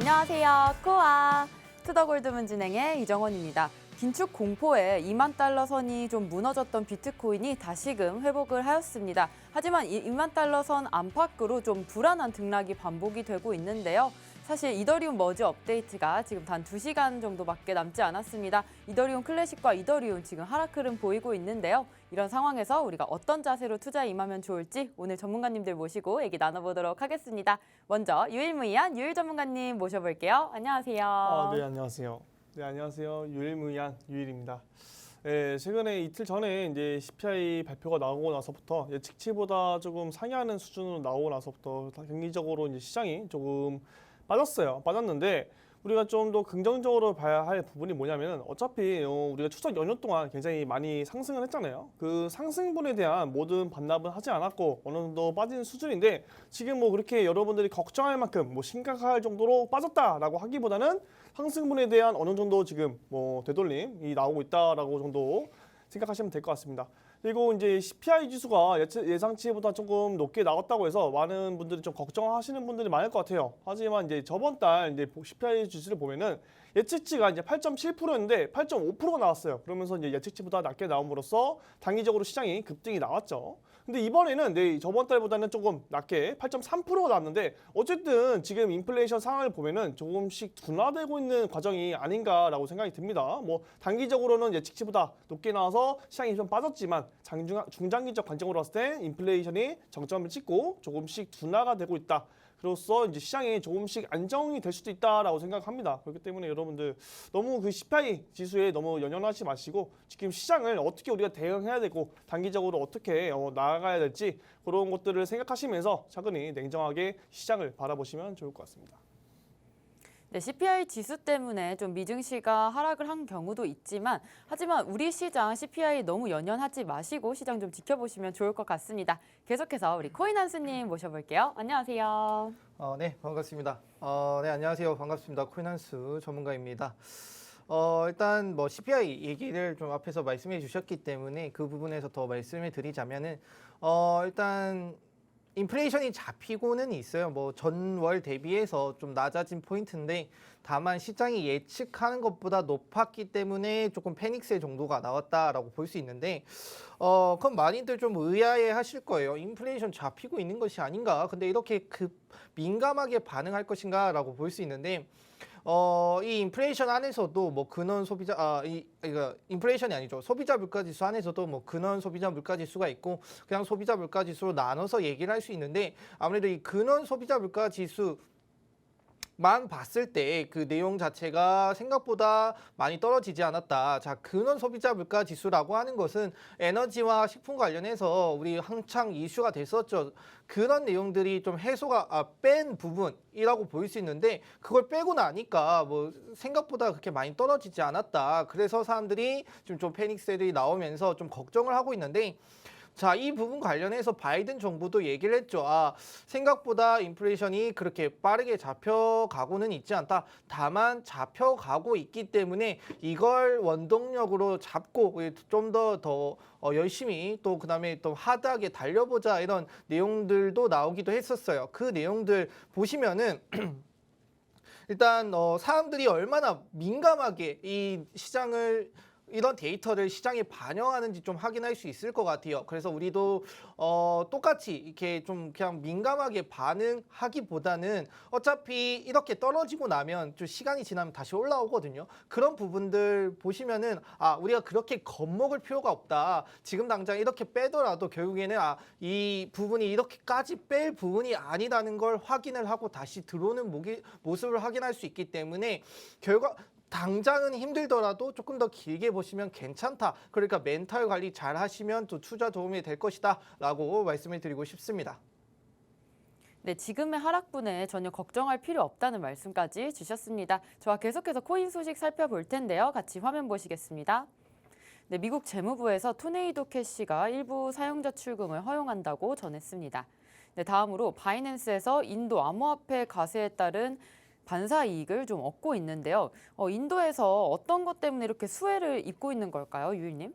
안녕하세요. 코아 투더골드문 진행의 이정원입니다. 긴축 공포에 2만 달러 선이 좀 무너졌던 비트코인이 다시금 회복을 하였습니다. 하지만 이 2만 달러 선 안팎으로 좀 불안한 등락이 반복이 되고 있는데요. 사실 이더리움 머지 업데이트가 지금 단 2시간 정도밖에 남지 않았습니다. 이더리움 클래식과 이더리움 지금 하락 흐름 보이고 있는데요. 이런 상황에서 우리가 어떤 자세로 투자에 임하면 좋을지 오늘 전문가님들 모시고 얘기 나눠보도록 하겠습니다. 먼저 유일무이한 유일 전문가님 모셔볼게요. 안녕하세요. 네, 안녕하세요. 네, 안녕하세요. 유일무이한 유일입니다. 최근에 이틀 전에 이제 CPI 발표가 나오고 나서부터 예측치보다 조금 상회하는 수준으로 나오고 나서부터 경기적으로 이제 시장이 조금 빠졌는데 우리가 좀 더 긍정적으로 봐야 할 부분이 뭐냐면 어차피 우리가 추석 연휴 동안 굉장히 많이 상승을 했잖아요. 그 상승분에 대한 모든 반납은 하지 않았고 어느 정도 빠진 수준인데 지금 뭐 그렇게 여러분들이 걱정할 만큼 뭐 심각할 정도로 빠졌다라고 하기보다는 상승분에 대한 어느 정도 지금 뭐 되돌림이 나오고 있다라고 정도 생각하시면 될 것 같습니다. 그리고 이제 CPI 지수가 예상치보다 조금 높게 나왔다고 해서 많은 분들이 좀 걱정하시는 분들이 많을 것 같아요. 하지만 이제 저번 달 이제 CPI 지수를 보면은 예측치가 이제 8.7%였는데 8.5%가 나왔어요. 그러면서 이제 예측치보다 낮게 나옴으로써 단기적으로 시장이 급등이 나왔죠. 근데 이번에는 저번 달보다는 조금 낮게 8.3%가 나왔는데 어쨌든 지금 인플레이션 상황을 보면은 조금씩 둔화되고 있는 과정이 아닌가라고 생각이 듭니다. 뭐 단기적으로는 예측치보다 높게 나와서 시장이 좀 빠졌지만 중장기적 관점으로 봤을 때 인플레이션이 정점을 찍고 조금씩 둔화가 되고 있다. 그로써 이제 시장이 조금씩 안정이 될 수도 있다라고 생각합니다. 그렇기 때문에 여러분들 너무 그 CPI 지수에 너무 연연하지 마시고 지금 시장을 어떻게 우리가 대응해야 되고 단기적으로 어떻게 나아가야 될지 그런 것들을 생각하시면서 차근히 냉정하게 시장을 바라보시면 좋을 것 같습니다. 네, CPI 지수 때문에 좀 미증시가 하락을 한 경우도 있지만 하지만 우리 시장 CPI 너무 연연하지 마시고 시장 좀 지켜보시면 좋을 것 같습니다. 계속해서 우리 코인한스님 모셔볼게요. 안녕하세요. 네, 반갑습니다. 네, 안녕하세요. 반갑습니다. 코인한스 전문가입니다. 일단 뭐 CPI 얘기를 좀 앞에서 말씀해 주셨기 때문에 그 부분에서 더 말씀을 드리자면은 일단 인플레이션이 잡히고는 있어요. 뭐 전월 대비해서 좀 낮아진 포인트인데 다만 시장이 예측하는 것보다 높았기 때문에 조금 패닉세 정도가 나왔다라고 볼 수 있는데 그럼 많이들 좀 의아해 하실 거예요. 인플레이션 잡히고 있는 것이 아닌가? 근데 이렇게 민감하게 반응할 것인가? 라고 볼 수 있는데 이 인플레이션 안에서도 뭐 근원 소비자 이거 인플레이션이 아니죠. 소비자 물가 지수 안에서도 뭐 근원 소비자 물가 지수가 있고 그냥 소비자 물가 지수로 나눠서 얘기를 할 수 있는데 아무래도 이 근원 소비자 물가 지수 만 봤을 때 그 내용 자체가 생각보다 많이 떨어지지 않았다. 자, 근원 소비자 물가 지수라고 하는 것은 에너지와 식품 관련해서 우리 한창 이슈가 됐었죠. 그런 내용들이 좀 해소가 뺀 부분이라고 보일 수 있는데 그걸 빼고 나니까 뭐 생각보다 그렇게 많이 떨어지지 않았다. 그래서 사람들이 지금 좀 패닉세들이 나오면서 좀 걱정을 하고 있는데 자, 이 부분 관련해서 바이든 정부도 얘기를 했죠. 생각보다 인플레이션이 그렇게 빠르게 잡혀가고는 있지 않다. 다만 잡혀가고 있기 때문에 이걸 원동력으로 잡고 좀 더 열심히 또 그다음에 또 하드하게 달려보자 이런 내용들도 나오기도 했었어요. 그 내용들 보시면은 일단 사람들이 얼마나 민감하게 이 시장을 이런 데이터를 시장에 반영하는지 좀 확인할 수 있을 것 같아요. 그래서 우리도 똑같이 이렇게 좀 그냥 민감하게 반응하기보다는 어차피 이렇게 떨어지고 나면 좀 시간이 지나면 다시 올라오거든요. 그런 부분들 보시면은 우리가 그렇게 겁먹을 필요가 없다. 지금 당장 이렇게 빼더라도 결국에는 이 부분이 이렇게까지 뺄 부분이 아니라는 걸 확인을 하고 다시 들어오는 모습을 확인할 수 있기 때문에 당장은 힘들더라도 조금 더 길게 보시면 괜찮다. 그러니까 멘탈 관리 잘 하시면 또 투자 도움이 될 것이다 라고 말씀을 드리고 싶습니다. 네, 지금의 하락분에 전혀 걱정할 필요 없다는 말씀까지 주셨습니다. 저와 계속해서 코인 소식 살펴볼 텐데요. 같이 화면 보시겠습니다. 네, 미국 재무부에서 토네이도 캐시가 일부 사용자 출금을 허용한다고 전했습니다. 네, 다음으로 바이낸스에서 인도 암호화폐 가세에 따른 반사 이익을 좀 얻고 있는데요. 인도에서 어떤 것 때문에 이렇게 수혜를 입고 있는 걸까요, 유일님?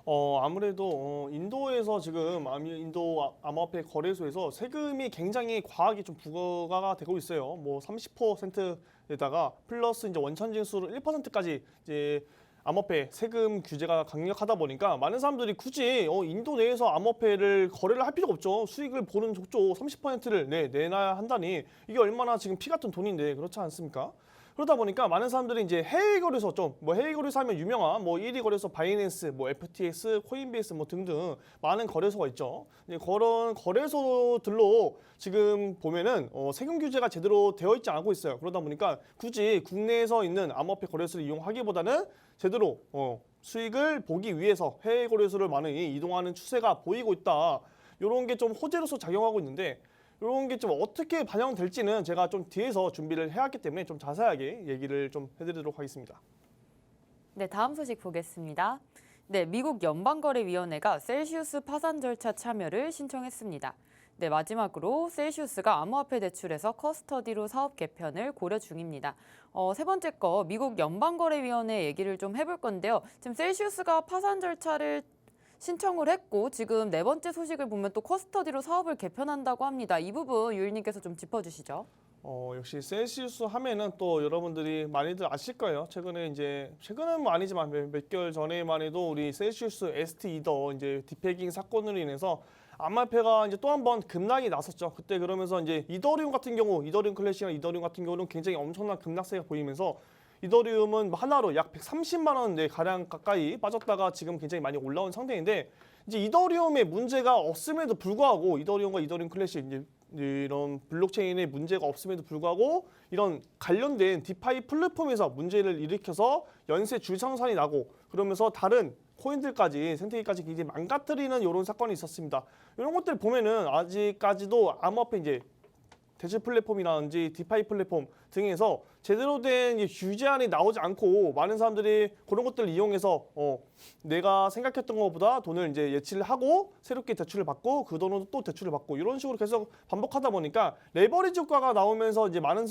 아무래도 인도에서 지금 인도 암호화폐 거래소에서 세금이 굉장히 과하게 좀 부과가 되고 있어요. 뭐 30%에다가 플러스 이제 원천 징수로 1%까지 이제 암호화폐 세금 규제가 강력하다 보니까 많은 사람들이 굳이 인도 내에서 암호화폐를 거래를 할 필요가 없죠. 수익을 보는 족족 30%를 내놔야 한다니 이게 얼마나 지금 피 같은 돈인데 그렇지 않습니까? 그러다 보니까 많은 사람들이 이제 해외 거래소 해외 거래소 하면 유명한 1위 거래소 바이낸스, FTX, 코인베이스 등등 많은 거래소가 있죠. 이제 그런 거래소들로 지금 보면은 세금 규제가 제대로 되어 있지 않고 있어요. 그러다 보니까 굳이 국내에서 있는 암호화폐 거래소를 이용하기보다는 제대로 수익을 보기 위해서 해외 거래소를 많이 이동하는 추세가 보이고 있다. 이런 게 좀 호재로서 작용하고 있는데 이런 게 좀 어떻게 반영될지는 제가 좀 뒤에서 준비를 해왔기 때문에 좀 자세하게 얘기를 좀 해드리도록 하겠습니다. 네, 다음 소식 보겠습니다. 네, 미국 연방거래위원회가 셀시우스 파산 절차 참여를 신청했습니다. 네, 마지막으로 셀시우스가 암호화폐 대출에서 커스터디로 사업 개편을 고려 중입니다. 세 번째 거 미국 연방거래위원회 얘기를 좀 해볼 건데요. 지금 셀시우스가 파산 절차를 신청을 했고 지금 네 번째 소식을 보면 또 커스터디로 사업을 개편한다고 합니다. 이 부분 유일님께서 좀 짚어주시죠. 역시 셀시우스 하면은 또 여러분들이 많이들 아실 거예요. 최근은 뭐 아니지만 몇 개월 전에만 해도 우리 셀시우스 ST 이더 이제 디패깅 사건으로 인해서 암호화폐가 이제 또 한 번 급락이 났었죠. 그때 그러면서 이제 이더리움 같은 경우, 이더리움 클래식이나 이더리움 같은 경우는 굉장히 엄청난 급락세가 보이면서 이더리움은 하나로 약 130만 원 가량 가까이 빠졌다가 지금 굉장히 많이 올라온 상태인데 이제 이더리움의 문제가 없음에도 불구하고 이더리움과 이더리움 클래식 이제 이런 블록체인의 문제가 없음에도 불구하고 이런 관련된 디파이 플랫폼에서 문제를 일으켜서 연쇄 줄창산이 나고 그러면서 다른 코인들까지 생태계까지 굉장히 망가뜨리는 이런 사건이 있었습니다. 이런 것들 보면은 아직까지도 암호화폐 이제 대출 플랫폼이라든지 디파이 플랫폼 등에서 제대로 된 규제안이 나오지 않고 많은 사람들이 그런 것들을 이용해서 내가 생각했던 것보다 돈을 이제 예치를 하고 새롭게 대출을 받고 그 돈으로 또 대출을 받고 이런 식으로 계속 반복하다 보니까 레버리지 효과가 나오면서 이제 많은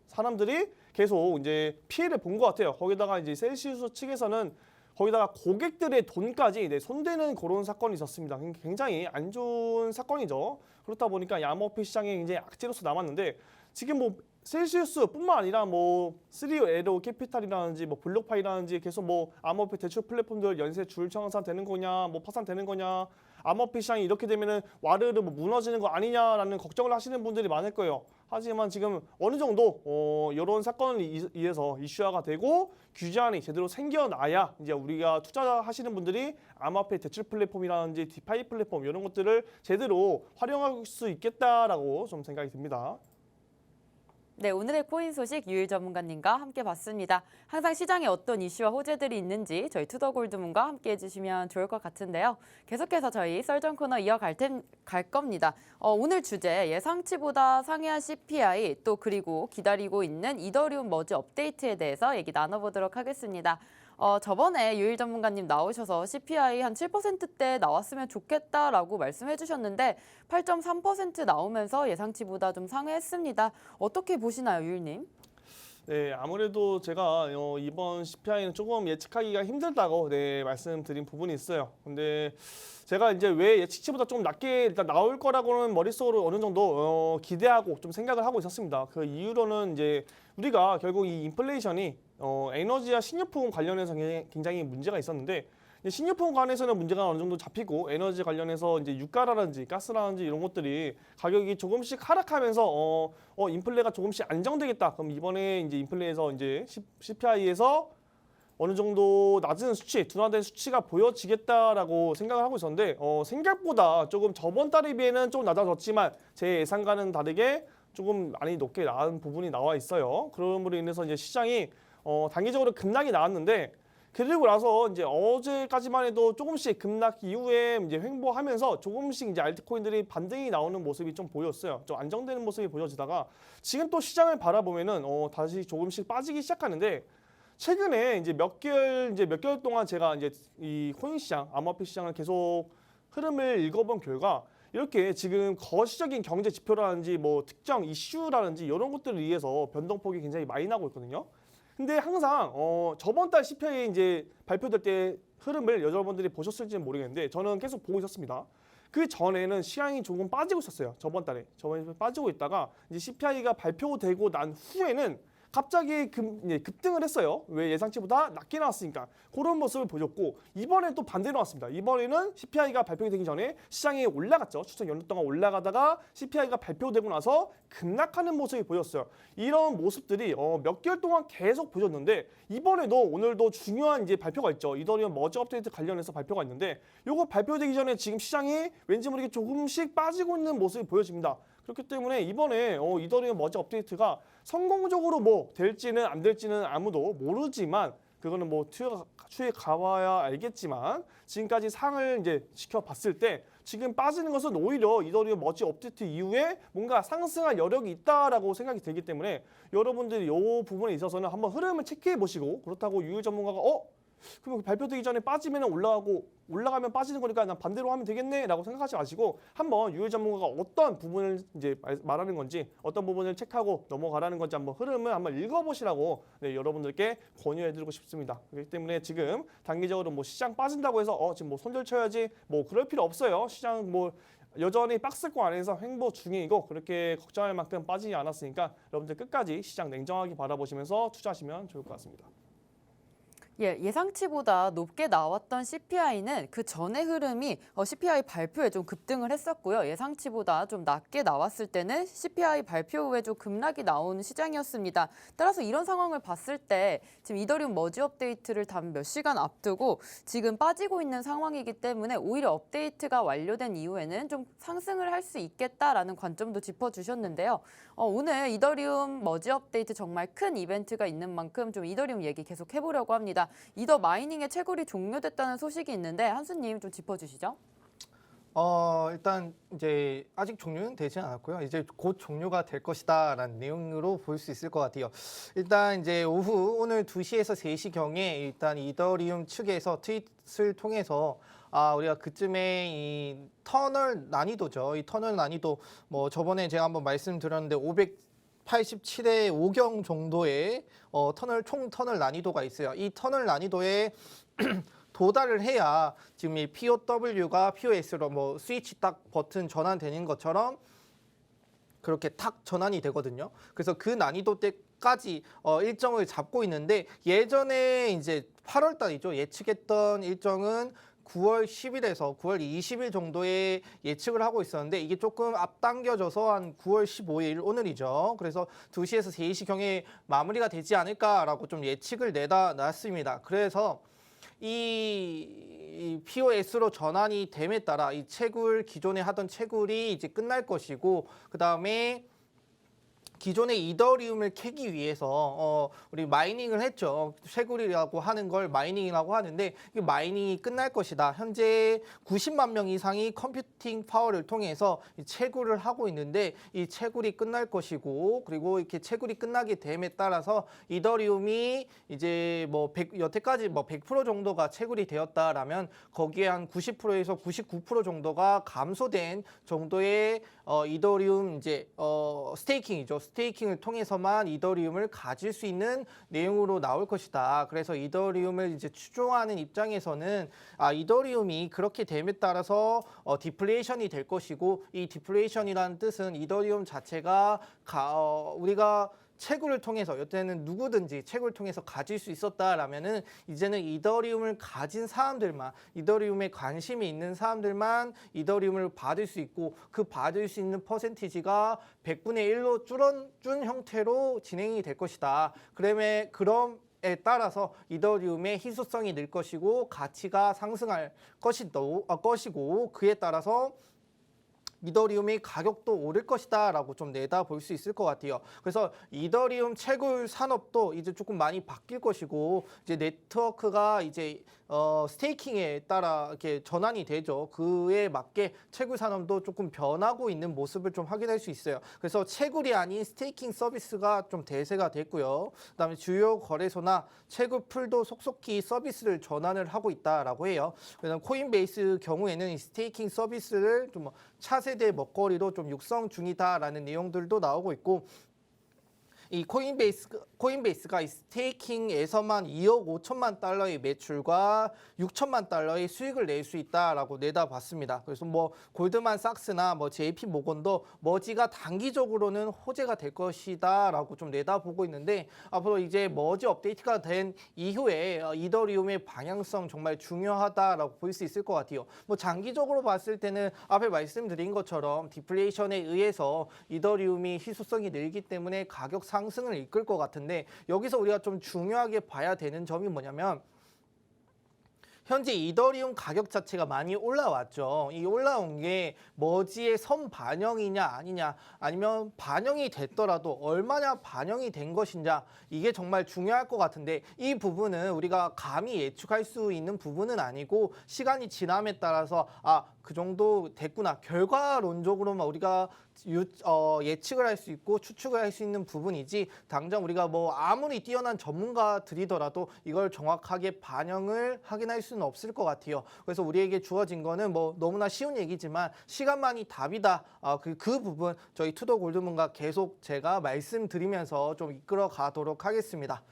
사람들이 계속 이제 피해를 본 것 같아요. 거기다가 이제 셀시우스 측에서는 거기다가 고객들의 돈까지 손대는 그런 사건이 있었습니다. 굉장히 안 좋은 사건이죠. 그렇다 보니까 암호화폐 시장에 굉장히 악재로서 남았는데 지금 셀시우스뿐만 아니라 3에로 캐피탈이라든지 블록파이라든지 계속 암호화폐 대출 플랫폼들 연쇄 줄창산 되는 거냐, 파산되는 거냐, 암호화폐 시장이 이렇게 되면은 와르르 무너지는 거 아니냐라는 걱정을 하시는 분들이 많을 거예요. 하지만 지금 어느 정도 이런 사건을 인해서 이슈화가 되고 규제안이 제대로 생겨나야 이제 우리가 투자하시는 분들이 암호화폐 대출 플랫폼이라든지 디파이 플랫폼 이런 것들을 제대로 활용할 수 있겠다라고 좀 생각이 듭니다. 네, 오늘의 코인 소식 유일 전문가님과 함께 봤습니다. 항상 시장에 어떤 이슈와 호재들이 있는지 저희 투더골드문과 함께 해주시면 좋을 것 같은데요. 계속해서 저희 썰전 코너 갈 겁니다. 오늘 주제 예상치보다 상회한 CPI 또 그리고 기다리고 있는 이더리움 머지 업데이트에 대해서 얘기 나눠보도록 하겠습니다. 저번에 유일 전문가님 나오셔서 CPI 한 7%대 나왔으면 좋겠다라고 말씀해 주셨는데 8.3% 나오면서 예상치보다 좀 상회했습니다. 어떻게 보시나요, 유일님? 네, 아무래도 제가 이번 CPI는 조금 예측하기가 힘들다고 말씀드린 부분이 있어요. 근데 제가 이제 왜 예측치보다 좀 낮게 일단 나올 거라고는 머릿속으로 어느 정도 기대하고 좀 생각을 하고 있었습니다. 그 이유로는 이제 우리가 결국 이 인플레이션이 에너지와 식료품 관련해서 굉장히 문제가 있었는데 식료품 관해서는 문제가 어느 정도 잡히고 에너지 관련해서 이제 유가라든지 가스라든지 이런 것들이 가격이 조금씩 하락하면서 인플레가 조금씩 안정되겠다. 그럼 이번에 이제 인플레에서 이제 CPI에서 어느 정도 낮은 수치, 둔화된 수치가 보여지겠다라고 생각을 하고 있었는데 생각보다 조금 저번 달에 비해는 좀 낮아졌지만 제 예상과는 다르게 조금 많이 높게 나온 부분이 나와 있어요. 그럼으로 인해서 이제 시장이 단기적으로 급락이 나왔는데 그리고 나서 이제 어제까지만 해도 조금씩 급락 이후에 이제 횡보하면서 조금씩 이제 알트코인들이 반등이 나오는 모습이 좀 보였어요. 좀 안정되는 모습이 보여지다가 지금 또 시장을 바라보면은 다시 조금씩 빠지기 시작하는데 최근에 이제 몇 개월 동안 제가 이제 이 코인 시장, 암호화폐 시장을 계속 흐름을 읽어본 결과 이렇게 지금 거시적인 경제 지표라든지 특정 이슈라든지 이런 것들을 위해서 변동폭이 굉장히 많이 나고 있거든요. 근데 항상 저번 달 CPI 이제 발표될 때 흐름을 여러분들이 보셨을지는 모르겠는데 저는 계속 보고 있었습니다. 그 전에는 시장이 조금 빠지고 있었어요. 저번 달에 빠지고 있다가 이제 CPI가 발표되고 난 후에는 갑자기 급등을 했어요. 왜 예상치보다 낮게 나왔으니까 그런 모습을 보였고 이번엔 또 반대로 나왔습니다. 이번에는 CPI가 발표되기 전에 시장이 올라갔죠. 추석 연휴 동안 올라가다가 CPI가 발표되고 나서 급락하는 모습이 보였어요. 이런 모습들이 몇 개월 동안 계속 보였는데 이번에도 오늘도 중요한 이제 발표가 있죠. 이더리움 머지 업데이트 관련해서 발표가 있는데 이거 발표되기 전에 지금 시장이 왠지 모르게 조금씩 빠지고 있는 모습이 보여집니다. 그렇기 때문에 이번에 이더리움 머지 업데이트가 성공적으로 뭐 될지는 안 될지는 아무도 모르지만 그거는 뭐 추후에 가봐야 알겠지만 지금까지 상을 이제 지켜봤을 때 지금 빠지는 것은 오히려 이더리움 머지 업데이트 이후에 뭔가 상승할 여력이 있다라고 생각이 들기 때문에 여러분들이 이 부분에 있어서는 한번 흐름을 체크해 보시고 그렇다고 유일 전문가가 그럼 발표되기 전에 빠지면 올라가면 빠지는 거니까 난 반대로 하면 되겠네라고 생각하지 마시고 한번 유일 전문가가 어떤 부분을 이제 말하는 건지 어떤 부분을 체크하고 넘어가라는 건지 한번 흐름을 한번 읽어보시라고 여러분들께 권유해드리고 싶습니다. 그렇기 때문에 지금 단기적으로 뭐 시장 빠진다고 해서 지금 뭐 손절 쳐야지 뭐 그럴 필요 없어요. 시장 뭐 여전히 박스권 안에서 횡보 중이고 그렇게 걱정할 만큼 빠지지 않았으니까 여러분들 끝까지 시장 냉정하게 바라보시면서 투자하시면 좋을 것 같습니다. 예상치보다 높게 나왔던 CPI는 그 전의 흐름이 CPI 발표에 좀 급등을 했었고요. 예상치보다 좀 낮게 나왔을 때는 CPI 발표 후에 좀 급락이 나온 시장이었습니다. 따라서 이런 상황을 봤을 때 지금 이더리움 머지 업데이트를 단 몇 시간 앞두고 지금 빠지고 있는 상황이기 때문에 오히려 업데이트가 완료된 이후에는 좀 상승을 할 수 있겠다라는 관점도 짚어주셨는데요. 오늘 이더리움 머지 업데이트 정말 큰 이벤트가 있는 만큼 좀 이더리움 얘기 계속 해보려고 합니다. 이더 마이닝의 채굴이 종료됐다는 소식이 있는데 한수님 좀 짚어주시죠. 일단 이제 아직 종료는 되지 않았고요. 이제 곧 종료가 될 것이다라는 내용으로 볼 수 있을 것 같아요. 일단 이제 오후 오늘 2시에서 3시 경에 일단 이더리움 측에서 트윗을 통해서 우리가 그쯤에 이 터널 난이도죠. 이 터널 난이도 뭐 저번에 제가 한번 말씀드렸는데 587의 5경 정도의 총 터널 난이도가 있어요. 이 터널 난이도에 도달을 해야 지금 이 POW가 POS로 뭐 스위치 딱 버튼 전환되는 것처럼 그렇게 탁 전환이 되거든요. 그래서 그 난이도 때까지 일정을 잡고 있는데 예전에 이제 8월 달이죠. 예측했던 일정은 9월 10일에서 9월 20일 정도에 예측을 하고 있었는데 이게 조금 앞당겨져서 한 9월 15일 오늘이죠. 그래서 2시에서 3시경에 마무리가 되지 않을까라고 좀 예측을 내다 놨습니다. 그래서 이 POS로 전환이 됨에 따라 이 채굴 기존에 하던 채굴이 이제 끝날 것이고 그 다음에 기존의 이더리움을 캐기 위해서 우리 마이닝을 했죠. 채굴이라고 하는 걸 마이닝이라고 하는데 이 마이닝이 끝날 것이다. 현재 90만 명 이상이 컴퓨팅 파워를 통해서 이 채굴을 하고 있는데 이 채굴이 끝날 것이고 그리고 이렇게 채굴이 끝나게 됨에 따라서 이더리움이 이제 뭐 여태까지 뭐 100% 정도가 채굴이 되었다라면 거기에 한 90%에서 99% 정도가 감소된 정도의 이더리움 이제 스테이킹이죠. 스테이킹을 통해서만 이더리움을 가질 수 있는 내용으로 나올 것이다. 그래서 이더리움을 이제 추종하는 입장에서는 이더리움이 그렇게 됨에 따라서 디플레이션이 될 것이고 이 디플레이션이라는 뜻은 이더리움 자체가 우리가 채굴을 통해서 여태는 누구든지 채굴을 통해서 가질 수 있었다라면은 이제는 이더리움을 가진 사람들만 이더리움에 관심이 있는 사람들만 이더리움을 받을 수 있고 그 받을 수 있는 퍼센티지가 100분의 1로 줄어준 형태로 진행이 될 것이다. 그럼에 따라서 이더리움의 희소성이 늘 것이고 가치가 상승할 것이고 그에 따라서 이더리움의 가격도 오를 것이다 라고 좀 내다볼 수 있을 것 같아요. 그래서 이더리움 채굴 산업도 이제 조금 많이 바뀔 것이고 이제 네트워크가 이제 스테이킹에 따라 이렇게 전환이 되죠. 그에 맞게 채굴 산업도 조금 변하고 있는 모습을 좀 확인할 수 있어요. 그래서 채굴이 아닌 스테이킹 서비스가 좀 대세가 됐고요. 그다음에 주요 거래소나 채굴 풀도 속속히 서비스를 전환을 하고 있다라고 해요. 그다음 코인베이스 경우에는 이 스테이킹 서비스를 좀 차세대 먹거리로 좀 육성 중이다라는 내용들도 나오고 있고 이 코인베이스가 이 스테이킹에서만 2억 5천만 달러의 매출과 6천만 달러의 수익을 낼 수 있다라고 내다봤습니다. 그래서 뭐 골드만삭스나 뭐 JP 모건도 머지가 단기적으로는 호재가 될 것이다라고 좀 내다보고 있는데 앞으로 이제 머지 업데이트가 된 이후에 이더리움의 방향성 정말 중요하다라고 볼 수 있을 것 같아요. 뭐 장기적으로 봤을 때는 앞에 말씀드린 것처럼 디플레이션에 의해서 이더리움이 희소성이 늘기 때문에 가격 상승을 이끌 것 같은데 여기서 우리가 좀 중요하게 봐야 되는 점이 뭐냐면 현재 이더리움 가격 자체가 많이 올라왔죠. 이 올라온 게 머지의 선반영이냐 아니냐 아니면 반영이 됐더라도 얼마나 반영이 된 것이냐 이게 정말 중요할 것 같은데 이 부분은 우리가 감히 예측할 수 있는 부분은 아니고 시간이 지남에 따라서 그 정도 됐구나 결과론적으로만 우리가 예측을 할 수 있고 추측을 할 수 있는 부분이지 당장 우리가 뭐 아무리 뛰어난 전문가들이더라도 이걸 정확하게 반영을 확인할 수는 없을 것 같아요. 그래서 우리에게 주어진 거는 뭐 너무나 쉬운 얘기지만 시간만이 답이다. 그 부분 저희 투더 골드문과 계속 제가 말씀드리면서 좀 이끌어 가도록 하겠습니다.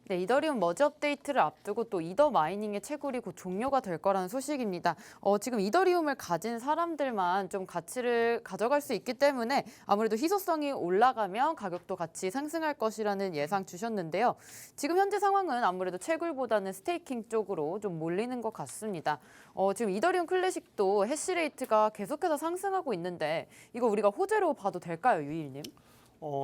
네, 이더리움 머지 업데이트를 앞두고 또 이더 마이닝의 채굴이 곧 종료가 될 거라는 소식입니다. 지금 이더리움을 가진 사람들만 좀 가치를 가져갈 수 있기 때문에 아무래도 희소성이 올라가면 가격도 같이 상승할 것이라는 예상 주셨는데요. 지금 현재 상황은 아무래도 채굴보다는 스테이킹 쪽으로 좀 몰리는 것 같습니다. 지금 이더리움 클래식도 해시레이트가 계속해서 상승하고 있는데 이거 우리가 호재로 봐도 될까요, 유일님?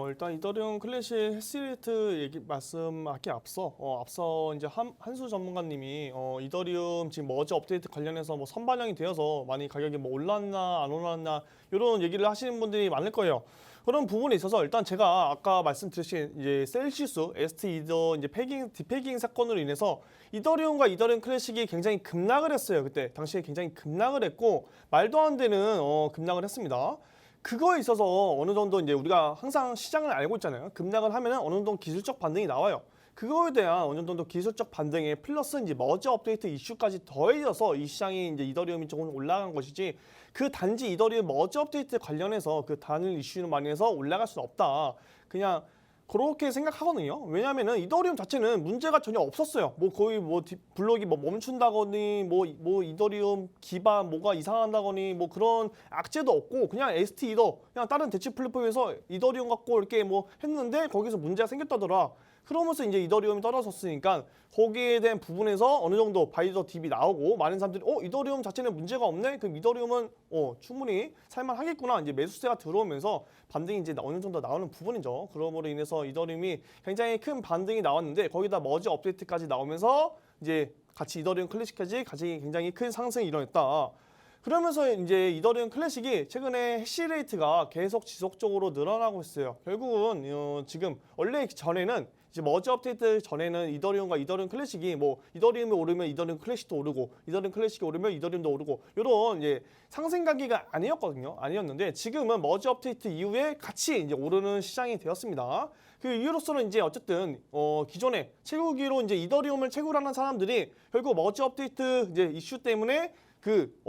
일단 이더리움 클래식 해시레이트 얘기 말씀하기 앞서 이제 한수 전문가님이 이더리움 지금 머지 업데이트 관련해서 뭐 선반영이 되어서 많이 가격이 뭐 올랐나 안 올랐나 이런 얘기를 하시는 분들이 많을 거예요. 그런 부분에 있어서 일단 제가 아까 말씀드린 이제 셀시우스 ST 이더 이제 디패깅 사건으로 인해서 이더리움과 이더리움 클래식이 굉장히 급락을 했어요. 그때 당시에 굉장히 급락을 했고 말도 안 되는 급락을 했습니다. 그거에 있어서 어느 정도 이제 우리가 항상 시장을 알고 있잖아요. 급락을 하면은 어느 정도 기술적 반등이 나와요. 그거에 대한 어느 정도 기술적 반등에 플러스 이제 머지 업데이트 이슈까지 더해져서 이 시장이 이제 이더리움이 조금 올라간 것이지 그 단지 이더리움 머지 업데이트 관련해서 그 단일 이슈를 많이 해서 올라갈 수는 없다. 그냥 그렇게 생각하거든요. 왜냐하면은 이더리움 자체는 문제가 전혀 없었어요. 뭐 거의 뭐 블록이 뭐 멈춘다거니 뭐 이더리움 기반 뭐가 이상한다거니 뭐 그런 악재도 없고 그냥 ST 이더 그냥 다른 대치 플랫폼에서 이더리움 갖고 이렇게 뭐 했는데 거기서 문제가 생겼다더라. 그러면서 이제 이더리움이 떨어졌으니까 거기에 대한 부분에서 어느 정도 바이더 딥이 나오고 많은 사람들이 이더리움 자체는 문제가 없네. 그럼 이더리움은 충분히 살만하겠구나. 이제 매수세가 들어오면서 반등이 이제 어느 정도 나오는 부분이죠. 그러므로 인해서 이더리움이 굉장히 큰 반등이 나왔는데 거기다 머지 업데이트까지 나오면서 이제 같이 이더리움 클래식까지 같이 굉장히 큰 상승이 일어났다. 그러면서 이제 이더리움 클래식이 최근에 해시레이트가 계속 지속적으로 늘어나고 있어요. 결국은 지금 원래 전에는 이제 머지 업데이트 전에는 이더리움과 이더리움 클래식이 뭐 이더리움이 오르면 이더리움 클래식도 오르고 이더리움 클래식이 오르면 이더리움도 오르고 이런 이제 상승 가기가 아니었는데 지금은 머지 업데이트 이후에 같이 이제 오르는 시장이 되었습니다. 그 이유로서는 이제 어쨌든 기존에 채굴기로 이제 이더리움을 채굴하는 사람들이 결국 머지 업데이트 이제 이슈 때문에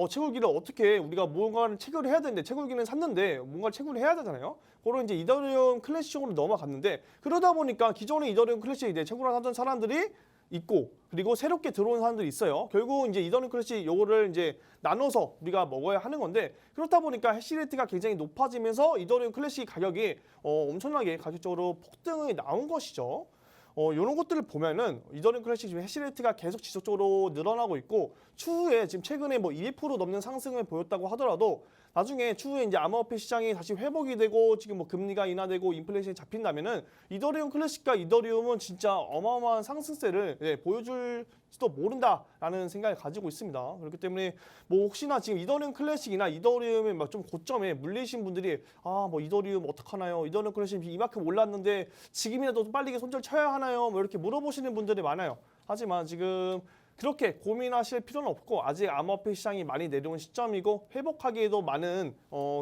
채굴기를 어떻게 우리가 뭔가를 채굴을 해야 되는데 채굴기는 샀는데 뭔가를 채굴을 해야 되잖아요. 그런 이제 이더리움 클래식으로 넘어갔는데 그러다 보니까 기존에 이더리움 클래식 이제 채굴을 하던 사람들이 있고 그리고 새롭게 들어온 사람들이 있어요. 결국 이제 이더리움 클래식 요거를 이제 나눠서 우리가 먹어야 하는 건데 그렇다 보니까 해시레이트가 굉장히 높아지면서 이더리움 클래식 가격이 엄청나게 가격적으로 폭등이 나온 것이죠. 이런 것들을 보면은 이더리움 클래식 지금 해시레이트가 계속 지속적으로 늘어나고 있고 추후에 지금 최근에 뭐 2% 넘는 상승을 보였다고 하더라도 나중에 추후에 이제 암호화폐 시장이 다시 회복이 되고 지금 뭐 금리가 인하되고 인플레이션이 잡힌다면은 이더리움 클래식과 이더리움은 진짜 어마어마한 상승세를 보여줄지도 모른다라는 생각을 가지고 있습니다. 그렇기 때문에 뭐 혹시나 지금 이더리움 클래식이나 이더리움의 막 좀 고점에 물리신 분들이 뭐 이더리움 어떡하나요? 이더리움 클래식 이만큼 올랐는데 지금이라도 좀 빨리 손절 쳐야 하나요? 뭐 이렇게 물어보시는 분들이 많아요. 하지만 지금 그렇게 고민하실 필요는 없고 아직 암호화폐 시장이 많이 내려온 시점이고 회복하기에도 많은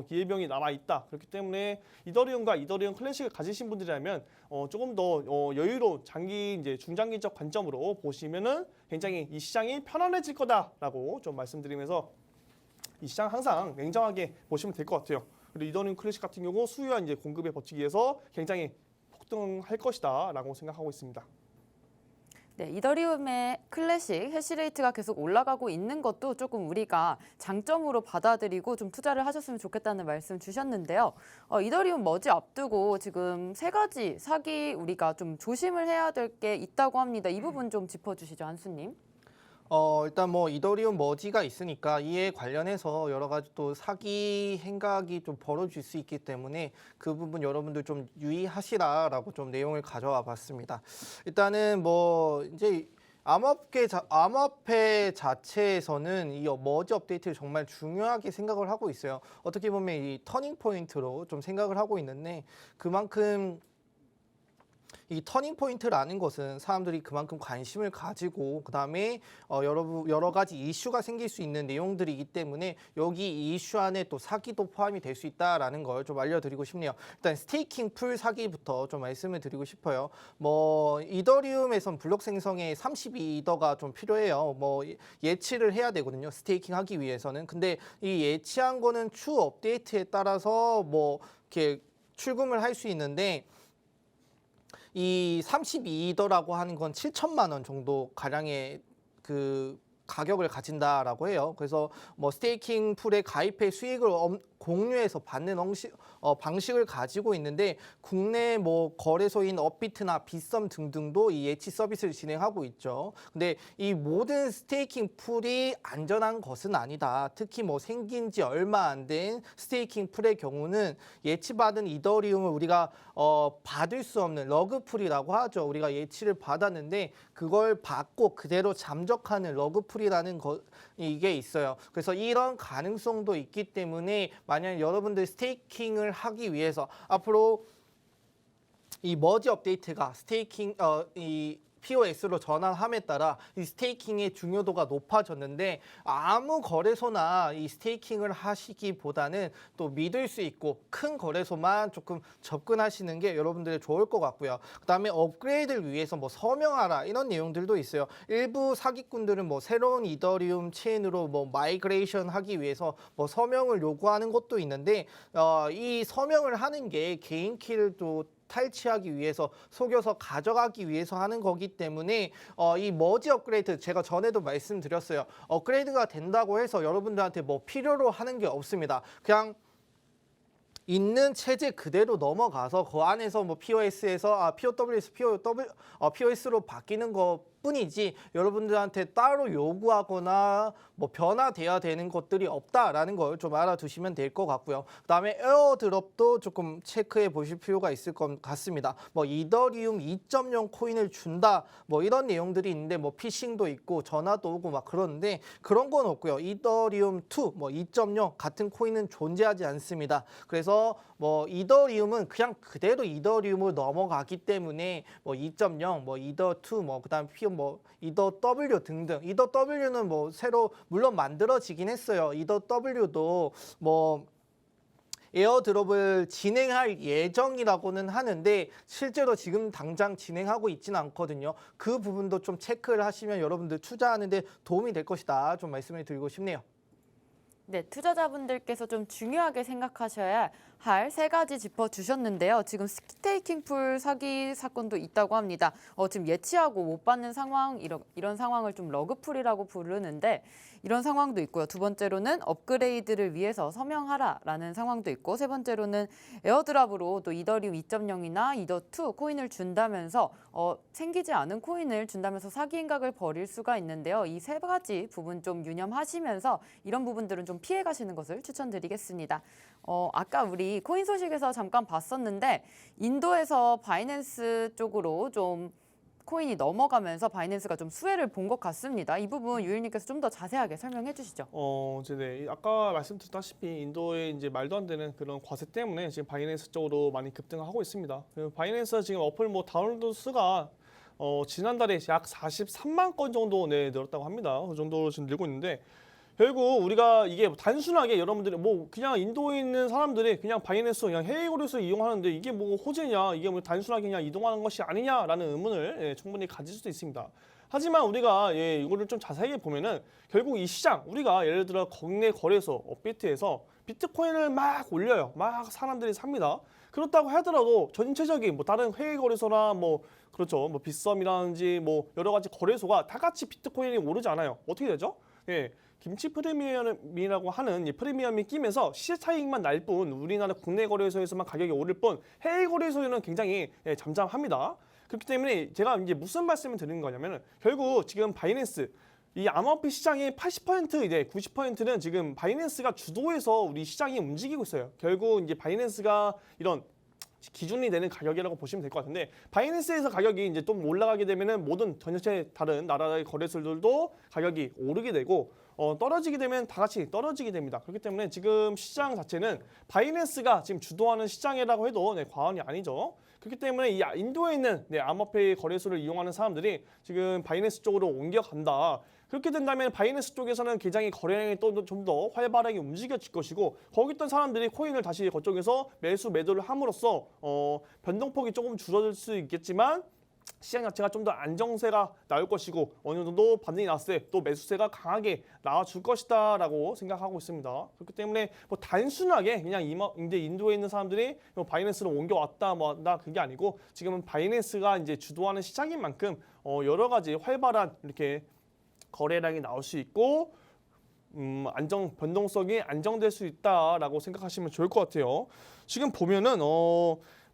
기회비용이 남아있다. 그렇기 때문에 이더리움과 이더리움 클래식을 가지신 분들이라면 조금 더 여유로운 이제 중장기적 관점으로 보시면은 굉장히 이 시장이 편안해질 거다라고 좀 말씀드리면서 이 시장 항상 냉정하게 보시면 될 것 같아요. 그리고 이더리움 클래식 같은 경우 수요와 이제 공급에 버티기위해서 굉장히 폭등할 것이다라고 생각하고 있습니다. 네, 이더리움의 클래식 해시레이트가 계속 올라가고 있는 것도 조금 우리가 장점으로 받아들이고 좀 투자를 하셨으면 좋겠다는 말씀 주셨는데요. 이더리움 머지 앞두고 지금 세 가지 사기 우리가 좀 조심을 해야 될 게 있다고 합니다. 이 부분 좀 짚어주시죠, 한수님. 일단 뭐 이더리움 머지가 있으니까 이에 관련해서 여러 가지 또 사기 행각이 좀 벌어질 수 있기 때문에 그 부분 여러분들 좀 유의하시라라고 좀 내용을 가져와 봤습니다. 일단은 뭐 이제 암호화폐 자체에서는 이 머지 업데이트를 정말 중요하게 생각을 하고 있어요. 어떻게 보면 이 터닝 포인트로 좀 생각을 하고 있는데 그만큼 이 터닝 포인트라는 것은 사람들이 그만큼 관심을 가지고 그다음에 여러 가지 이슈가 생길 수 있는 내용들이기 때문에 여기 이 이슈 안에 또 사기도 포함이 될 수 있다라는 걸 좀 알려드리고 싶네요. 일단 스테이킹 풀 사기부터 좀 말씀을 드리고 싶어요. 뭐 이더리움에선 블록 생성에 32이더가 좀 필요해요. 뭐 예치를 해야 되거든요. 스테이킹 하기 위해서는. 근데 이 예치한 거는 추후 업데이트에 따라서 뭐 이렇게 출금을 할 수 있는데 이 32이더라고 하는 건 7천만 원 정도 가량의 그 가격을 가진다라고 해요. 그래서 뭐 스테이킹 풀에 가입해 수익을 공유해서 받는 방식을 가지고 있는데 국내 뭐 거래소인 업비트나 빗썸 등등도 이 예치 서비스를 진행하고 있죠. 근데 이 모든 스테이킹 풀이 안전한 것은 아니다. 특히 뭐 생긴 지 얼마 안 된 스테이킹 풀의 경우는 예치받은 이더리움을 우리가 받을 수 없는 러그 풀이라고 하죠. 우리가 예치를 받았는데 그걸 받고 그대로 잠적하는 러그 풀이라는 이게 있어요. 그래서 이런 가능성도 있기 때문에 만약 여러분들 스테이킹을 하기 위해서 앞으로 이 머지 업데이트가 스테이킹 이 POS로 전환함에 따라 이 스테이킹의 중요도가 높아졌는데 아무 거래소나 이 스테이킹을 하시기보다는 또 믿을 수 있고 큰 거래소만 조금 접근하시는 게 여러분들이 좋을 것 같고요. 그다음에 업그레이드를 위해서 뭐 서명하라 이런 내용들도 있어요. 일부 사기꾼들은 뭐 새로운 이더리움 체인으로 뭐 마이그레이션 하기 위해서 뭐 서명을 요구하는 것도 있는데 이 서명을 하는 게 개인 키를 또 탈취하기 위해서 속여서 가져가기 위해서 하는 거기 때문에 이 머지 업그레이드 제가 전에도 말씀드렸어요. 업그레이드가 된다고 해서 여러분들한테 뭐 필요로 하는 게 없습니다. 그냥 있는 체제 그대로 넘어가서 그 안에서 뭐 POS에서 POW에서 POS로 바뀌는 것 뿐이지 여러분들한테 따로 요구하거나 뭐 변화돼야 되는 것들이 없다라는 걸 좀 알아두시면 될 것 같고요. 그다음에 에어드롭도 조금 체크해 보실 필요가 있을 것 같습니다. 뭐 이더리움 2.0 코인을 준다 뭐 이런 내용들이 있는데 뭐 피싱도 있고 전화도 오고 막 그러는데 그런 건 없고요. 이더리움 2 뭐 2.0 같은 코인은 존재하지 않습니다. 그래서 뭐 이더리움은 그냥 그대로 이더리움으로 넘어가기 때문에 뭐 2.0 뭐 이더 2 뭐 그다음 뭐 이더 W 등등 이더 W는 뭐 새로 물론 만들어지긴 했어요. 이더 W도 뭐 에어드롭을 진행할 예정이라고는 하는데 실제로 지금 당장 진행하고 있지는 않거든요. 그 부분도 좀 체크를 하시면 여러분들 투자하는 데 도움이 될 것이다. 좀 말씀을 드리고 싶네요. 네, 투자자분들께서 좀 중요하게 생각하셔야 할 세 가지 짚어주셨는데요. 지금 스테이킹 풀 사기 사건도 있다고 합니다. 지금 예치하고 못 받는 상황, 이런 상황을 좀 러그풀이라고 부르는데 이런 상황도 있고요. 두 번째로는 업그레이드를 위해서 서명하라라는 상황도 있고 세 번째로는 에어드랍으로 또 이더리움 2.0이나 이더2 코인을 준다면서 생기지 않은 코인을 준다면서 사기 행각을 벌일 수가 있는데요. 이 세 가지 부분 좀 유념하시면서 이런 부분들은 좀 피해 가시는 것을 추천드리겠습니다. 아까 우리 코인 소식에서 잠깐 봤었는데 인도에서 바이낸스 쪽으로 좀 코인이 넘어가면서 바이낸스가 좀 수혜를 본 것 같습니다. 이 부분 유일님께서 좀 더 자세하게 설명해 주시죠. 네. 아까 말씀드렸다시피 인도의 이제 말도 안 되는 그런 과세 때문에 지금 바이낸스 쪽으로 많이 급등하고 있습니다. 바이낸스가 지금 어플 뭐 다운로드 수가 지난달에 약 43만 건 정도 늘었다고 합니다. 그 정도로 지금 늘고 있는데 결국 우리가 이게 단순하게 여러분들이 뭐 그냥 인도에 있는 사람들이 그냥 바이낸스 그냥 해외 거래소 이용하는데 이게 뭐 호재냐 이게 뭐 단순하게 그냥 이동하는 것이 아니냐라는 의문을 충분히 가질 수도 있습니다. 하지만 우리가 이거를 좀 자세하게 보면은 결국 이 시장 우리가 예를 들어 국내 거래소 업비트에서 비트코인을 막 올려요. 막 사람들이 삽니다. 그렇다고 하더라도 전체적인 뭐 다른 해외 거래소나 뭐 그렇죠. 뭐 빗썸이라든지 뭐 여러 가지 거래소가 다 같이 비트코인이 오르지 않아요. 어떻게 되죠? 김치 프리미엄이라고 하는 이 프리미엄이 끼면서 시세 차익만 날 뿐 우리나라 국내 거래소에서만 가격이 오를 뿐 해외 거래소에는 굉장히 잠잠합니다. 그렇기 때문에 제가 이제 무슨 말씀을 드리는 거냐면은 결국 지금 바이낸스 이 암호화폐 시장의 80% 이제 90%는 지금 바이낸스가 주도해서 우리 시장이 움직이고 있어요. 결국 이제 바이낸스가 이런 기준이 되는 가격이라고 보시면 될 것 같은데 바이낸스에서 가격이 이제 좀 올라가게 되면은 모든 전체 다른 나라의 거래소들도 가격이 오르게 되고 떨어지게 되면 다 같이 떨어지게 됩니다. 그렇기 때문에 지금 시장 자체는 바이낸스가 지금 주도하는 시장이라고 해도 과언이 아니죠. 그렇기 때문에 이 인도에 있는 암호화폐 거래소를 이용하는 사람들이 지금 바이낸스 쪽으로 옮겨간다. 그렇게 된다면 바이낸스 쪽에서는 굉장히 거래량이 또 좀 더 활발하게 움직여질 것이고 거기 있던 사람들이 코인을 다시 그쪽에서 매수 매도를 함으로써 변동폭이 조금 줄어들 수 있겠지만 시장 자체가 좀 더 안정세가 나올 것이고 어느 정도 반등이 났을 때 또 매수세가 강하게 나와줄 것이다라고 생각하고 있습니다. 그렇기 때문에 뭐 단순하게 그냥 이제 인도에 있는 사람들이 뭐 바이낸스로 옮겨왔다 뭐나 그게 아니고 지금은 바이낸스가 이제 주도하는 시장인 만큼 여러 가지 활발한 이렇게 거래량이 나올 수 있고 변동성이 안정될 수 있다라고 생각하시면 좋을 것 같아요. 지금 보면은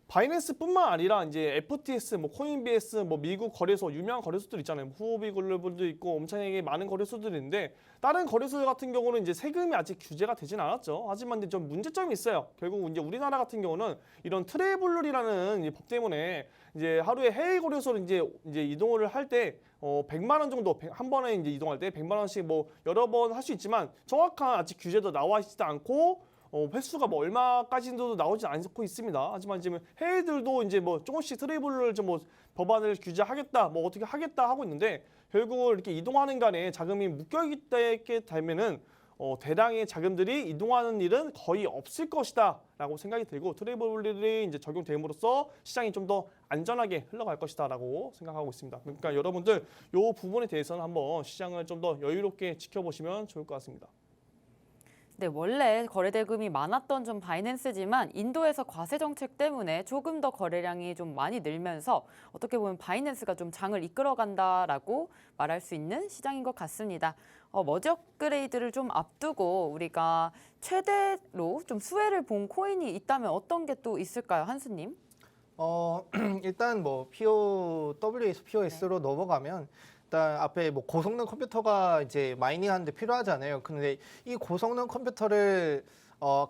바이낸스뿐만 아니라 이제 FTS, 뭐 코인베이스, 뭐 미국 거래소 유명한 거래소들 있잖아요. 후오비 글로벌도 있고 엄청나게 많은 거래소들이 있는데 다른 거래소 같은 경우는 이제 세금이 아직 규제가 되진 않았죠. 하지만 이제 좀 문제점이 있어요. 결국 이제 우리나라 같은 경우는 이런 트래블룰이라는 법 때문에 이제 하루에 해외 거래소로 이제 이동을 할 때 100만 원 정도 한 번에 이제 이동할 때 100만 원씩 뭐 여러 번 할 수 있지만 정확한 아직 규제도 나와 있지도 않고 횟수가 뭐 얼마까지도 나오지 않고 있습니다. 하지만 지금 해외들도 이제 뭐 조금씩 트래블을 좀 뭐 법안을 규제하겠다, 뭐 어떻게 하겠다 하고 있는데 결국 이렇게 이동하는 간에 자금이 묶여있게 되면은 대량의 자금들이 이동하는 일은 거의 없을 것이다라고 생각이 들고 트래블룰이 이제 적용됨으로써 시장이 좀 더 안전하게 흘러갈 것이다라고 생각하고 있습니다. 그러니까 여러분들 이 부분에 대해서는 한번 시장을 좀 더 여유롭게 지켜보시면 좋을 것 같습니다. 네, 원래 거래 대금이 많았던 좀 바이낸스지만 인도에서 과세 정책 때문에 조금 더 거래량이 좀 많이 늘면서 어떻게 보면 바이낸스가 좀 장을 이끌어간다라고 말할 수 있는 시장인 것 같습니다. 머지 업그레이드를 좀 앞두고 우리가 최대로 좀 수혜를 본 코인이 있다면 어떤 게 또 있을까요, 한수님? 일단 뭐 POW에서 POS로 넘어가면 일단 앞에 뭐 고성능 컴퓨터가 이제 마이닝하는데 필요하잖아요. 근데 이 고성능 컴퓨터를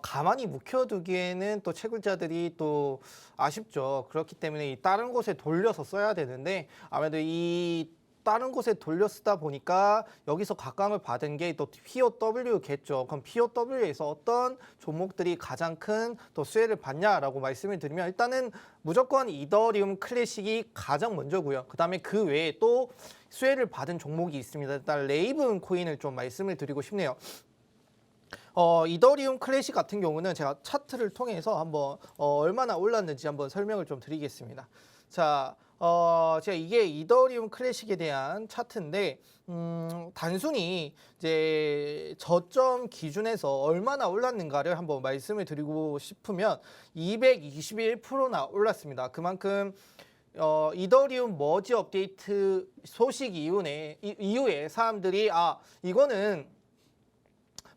가만히 묵혀두기에는 또 채굴자들이 또 아쉽죠. 그렇기 때문에 이 다른 곳에 돌려서 써야 되는데 아무래도 이 다른 곳에 돌려 쓰다 보니까 여기서 각광을 받은 게 또 POW겠죠. 그럼 POW에서 어떤 종목들이 가장 큰 또 수혜를 받냐라고 말씀을 드리면 일단은 무조건 이더리움 클래식이 가장 먼저고요. 그다음에 그 외에 또 수혜를 받은 종목이 있습니다. 일단 레이븐 코인을 좀 말씀을 드리고 싶네요. 이더리움 클래식 같은 경우는 제가 차트를 통해서 한번 얼마나 올랐는지 한번 설명을 좀 드리겠습니다. 자, 제가 이게 이더리움 클래식에 대한 차트인데 단순히 이제 저점 기준에서 얼마나 올랐는가를 한번 말씀을 드리고 싶으면 221%나 올랐습니다. 그만큼 이더리움 머지 업데이트 소식 이후에 사람들이 이거는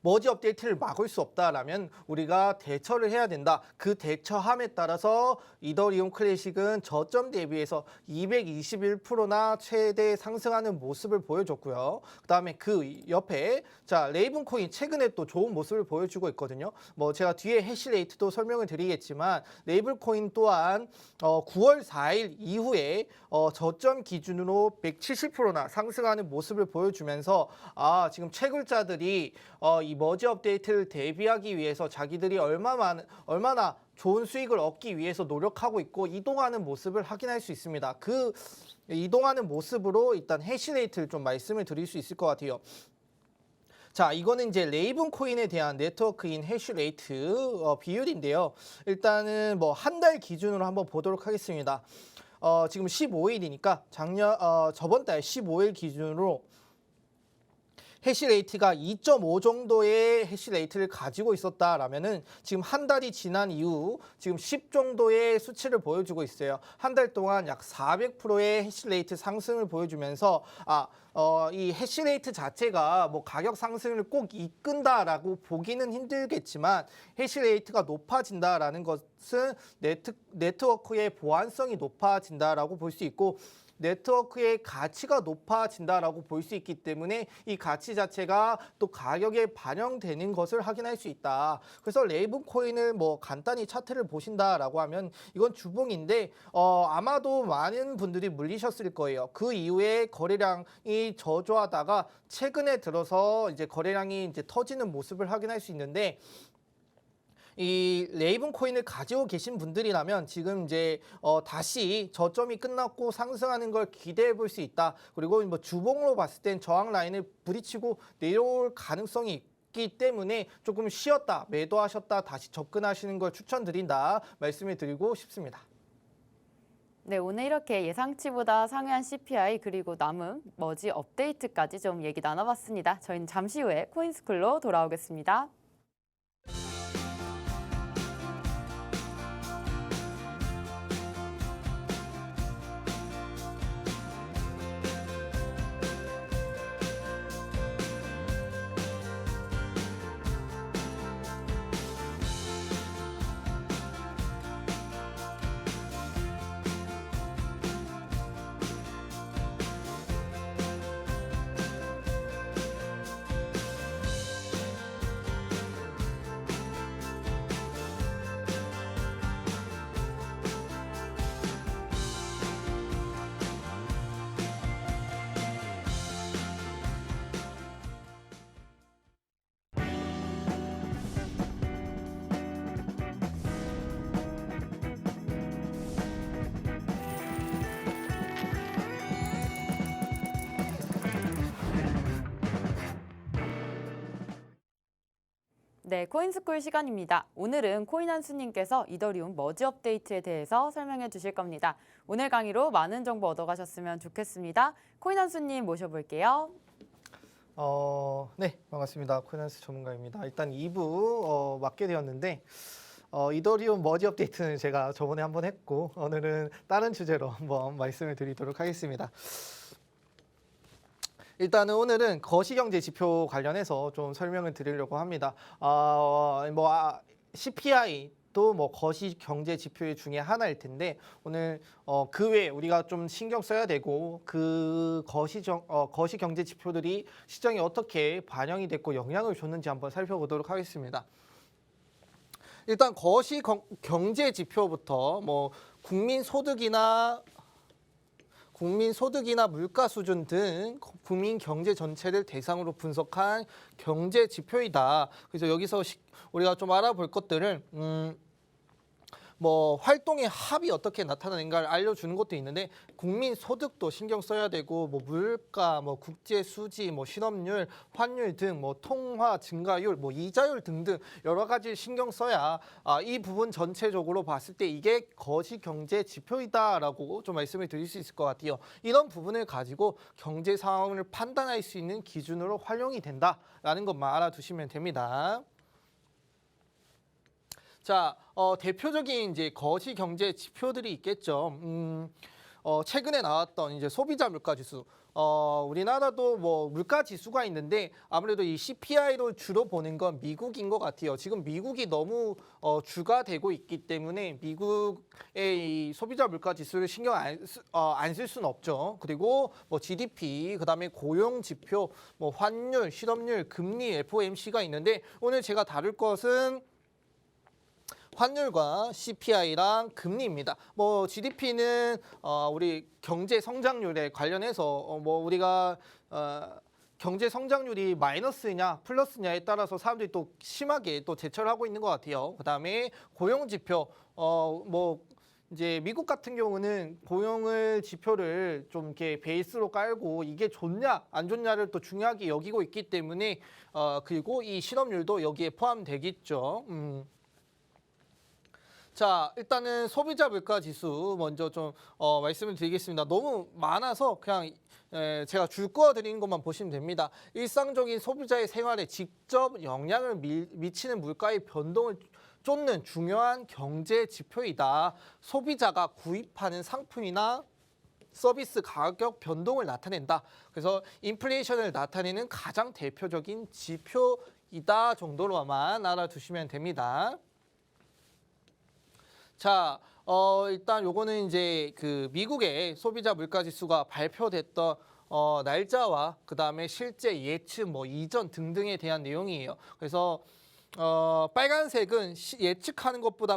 머지 업데이트를 막을 수 없다라면 우리가 대처를 해야 된다. 그 대처함에 따라서 이더리움 클래식은 저점 대비해서 221%나 최대 상승하는 모습을 보여줬고요. 그다음에 그 옆에 자 레이븐 코인 최근에 또 좋은 모습을 보여주고 있거든요. 뭐 제가 뒤에 해시레이트도 설명을 드리겠지만 레이븐 코인 또한 9월 4일 이후에 저점 기준으로 170%나 상승하는 모습을 보여주면서 지금 채굴자들이 이 머지 업데이트를 대비하기 위해서 자기들이 얼마나 좋은 수익을 얻기 위해서 노력하고 있고 이동하는 모습을 확인할 수 있습니다. 그 이동하는 모습으로 일단 해시레이트를 좀 말씀을 드릴 수 있을 것 같아요. 자, 이거는 이제 레이븐 코인에 대한 네트워크인 해시레이트 비율인데요. 일단은 뭐 한 달 기준으로 한번 보도록 하겠습니다. 지금 15일이니까 저번 달 15일 기준으로 해시레이트가 2.5 정도의 해시레이트를 가지고 있었다라면은 지금 한 달이 지난 이후 지금 10 정도의 수치를 보여주고 있어요. 한 달 동안 약 400%의 해시레이트 상승을 보여주면서 이 해시레이트 자체가 뭐 가격 상승을 꼭 이끈다라고 보기는 힘들겠지만 해시레이트가 높아진다라는 것은 네트워크의 보안성이 높아진다라고 볼 수 있고 네트워크의 가치가 높아진다라고 볼 수 있기 때문에 이 가치 자체가 또 가격에 반영되는 것을 확인할 수 있다. 그래서 레이븐 코인을 뭐 간단히 차트를 보신다라고 하면 이건 주봉인데 아마도 많은 분들이 물리셨을 거예요. 그 이후에 거래량이 저조하다가 최근에 들어서 이제 거래량이 이제 터지는 모습을 확인할 수 있는데 이 레이븐 코인을 가지고 계신 분들이라면 지금 이제 다시 저점이 끝났고 상승하는 걸 기대해 볼 수 있다. 그리고 뭐 주봉으로 봤을 땐 저항 라인을 부딪히고 내려올 가능성이 있기 때문에 조금 쉬었다, 매도하셨다 다시 접근하시는 걸 추천드린다 말씀을 드리고 싶습니다. 네, 오늘 이렇게 예상치보다 상회한 CPI 그리고 남은 머지 업데이트까지 좀 얘기 나눠봤습니다. 저희는 잠시 후에 코인스쿨로 돌아오겠습니다. 네, 코인스쿨 시간입니다. 오늘은 코인한수님께서 이더리움 머지 업데이트에 대해서 설명해 주실 겁니다. 오늘 강의로 많은 정보 얻어가셨으면 좋겠습니다. 코인한수님 모셔볼게요. 네, 반갑습니다. 코인한수 전문가입니다. 일단 2부 맡게 되었는데 이더리움 머지 업데이트는 제가 저번에 한번 했고 오늘은 다른 주제로 한번 말씀을 드리도록 하겠습니다. 일단은 오늘은 거시경제 지표 관련해서 좀 설명을 드리려고 합니다. CPI도 뭐 거시경제 지표 중에 하나일 텐데 오늘 그 외에 우리가 좀 신경 써야 되고 그 거시경제 지표들이 시장에 어떻게 반영이 됐고 영향을 줬는지 한번 살펴보도록 하겠습니다. 일단 거시경제 지표부터 뭐 국민소득이나 물가 수준 등 국민 경제 전체를 대상으로 분석한 경제 지표이다. 그래서 여기서 우리가 좀 알아볼 것들은 뭐 활동의 합이 어떻게 나타나는가를 알려주는 것도 있는데 국민 소득도 신경 써야 되고 뭐 물가, 뭐 국제 수지, 뭐 실업률, 환율 등 뭐 통화 증가율, 뭐 이자율 등등 여러 가지 신경 써야 이 부분 전체적으로 봤을 때 이게 거시 경제 지표이다라고 좀 말씀을 드릴 수 있을 것 같아요. 이런 부분을 가지고 경제 상황을 판단할 수 있는 기준으로 활용이 된다라는 것만 알아두시면 됩니다. 자, 대표적인 이제 거시 경제 지표들이 있겠죠. 최근에 나왔던 이제 소비자 물가 지수. 우리나라도 뭐 물가 지수가 있는데 아무래도 이 CPI로 주로 보는 건 미국인 것 같아요. 지금 미국이 너무 주가 되고 있기 때문에 미국의 이 소비자 물가 지수를 신경 안 쓸 수는 없죠. 그리고 뭐 GDP, 그다음에 고용 지표, 뭐 환율, 실업률, 금리, FOMC가 있는데 오늘 제가 다룰 것은 환율과 CPI랑 금리입니다. 뭐 GDP는 우리 경제 성장률에 관련해서 뭐 우리가 경제 성장률이 마이너스냐 플러스냐에 따라서 사람들이 또 심하게 또 제철을 하고 있는 것 같아요. 그다음에 고용 지표 뭐 이제 미국 같은 경우는 고용을 지표를 좀 이렇게 베이스로 깔고 이게 좋냐 안 좋냐를 또 중요하게 여기고 있기 때문에 그리고 이 실업률도 여기에 포함되겠죠. 자, 일단은 소비자 물가 지수 먼저 좀 말씀을 드리겠습니다. 너무 많아서 그냥 제가 줄 거어 드리는 것만 보시면 됩니다. 일상적인 소비자의 생활에 직접 영향을 미치는 물가의 변동을 쫓는 중요한 경제 지표이다. 소비자가 구입하는 상품이나 서비스 가격 변동을 나타낸다. 그래서 인플레이션을 나타내는 가장 대표적인 지표이다 정도로만 알아두시면 됩니다. 자, 일단 요거는 이제 그 미국의 소비자 물가 지수가 발표됐던 날짜와 그 다음에 실제 예측, 뭐 이전 등등에 대한 내용이에요. 그래서 빨간색은 예측하는 것보다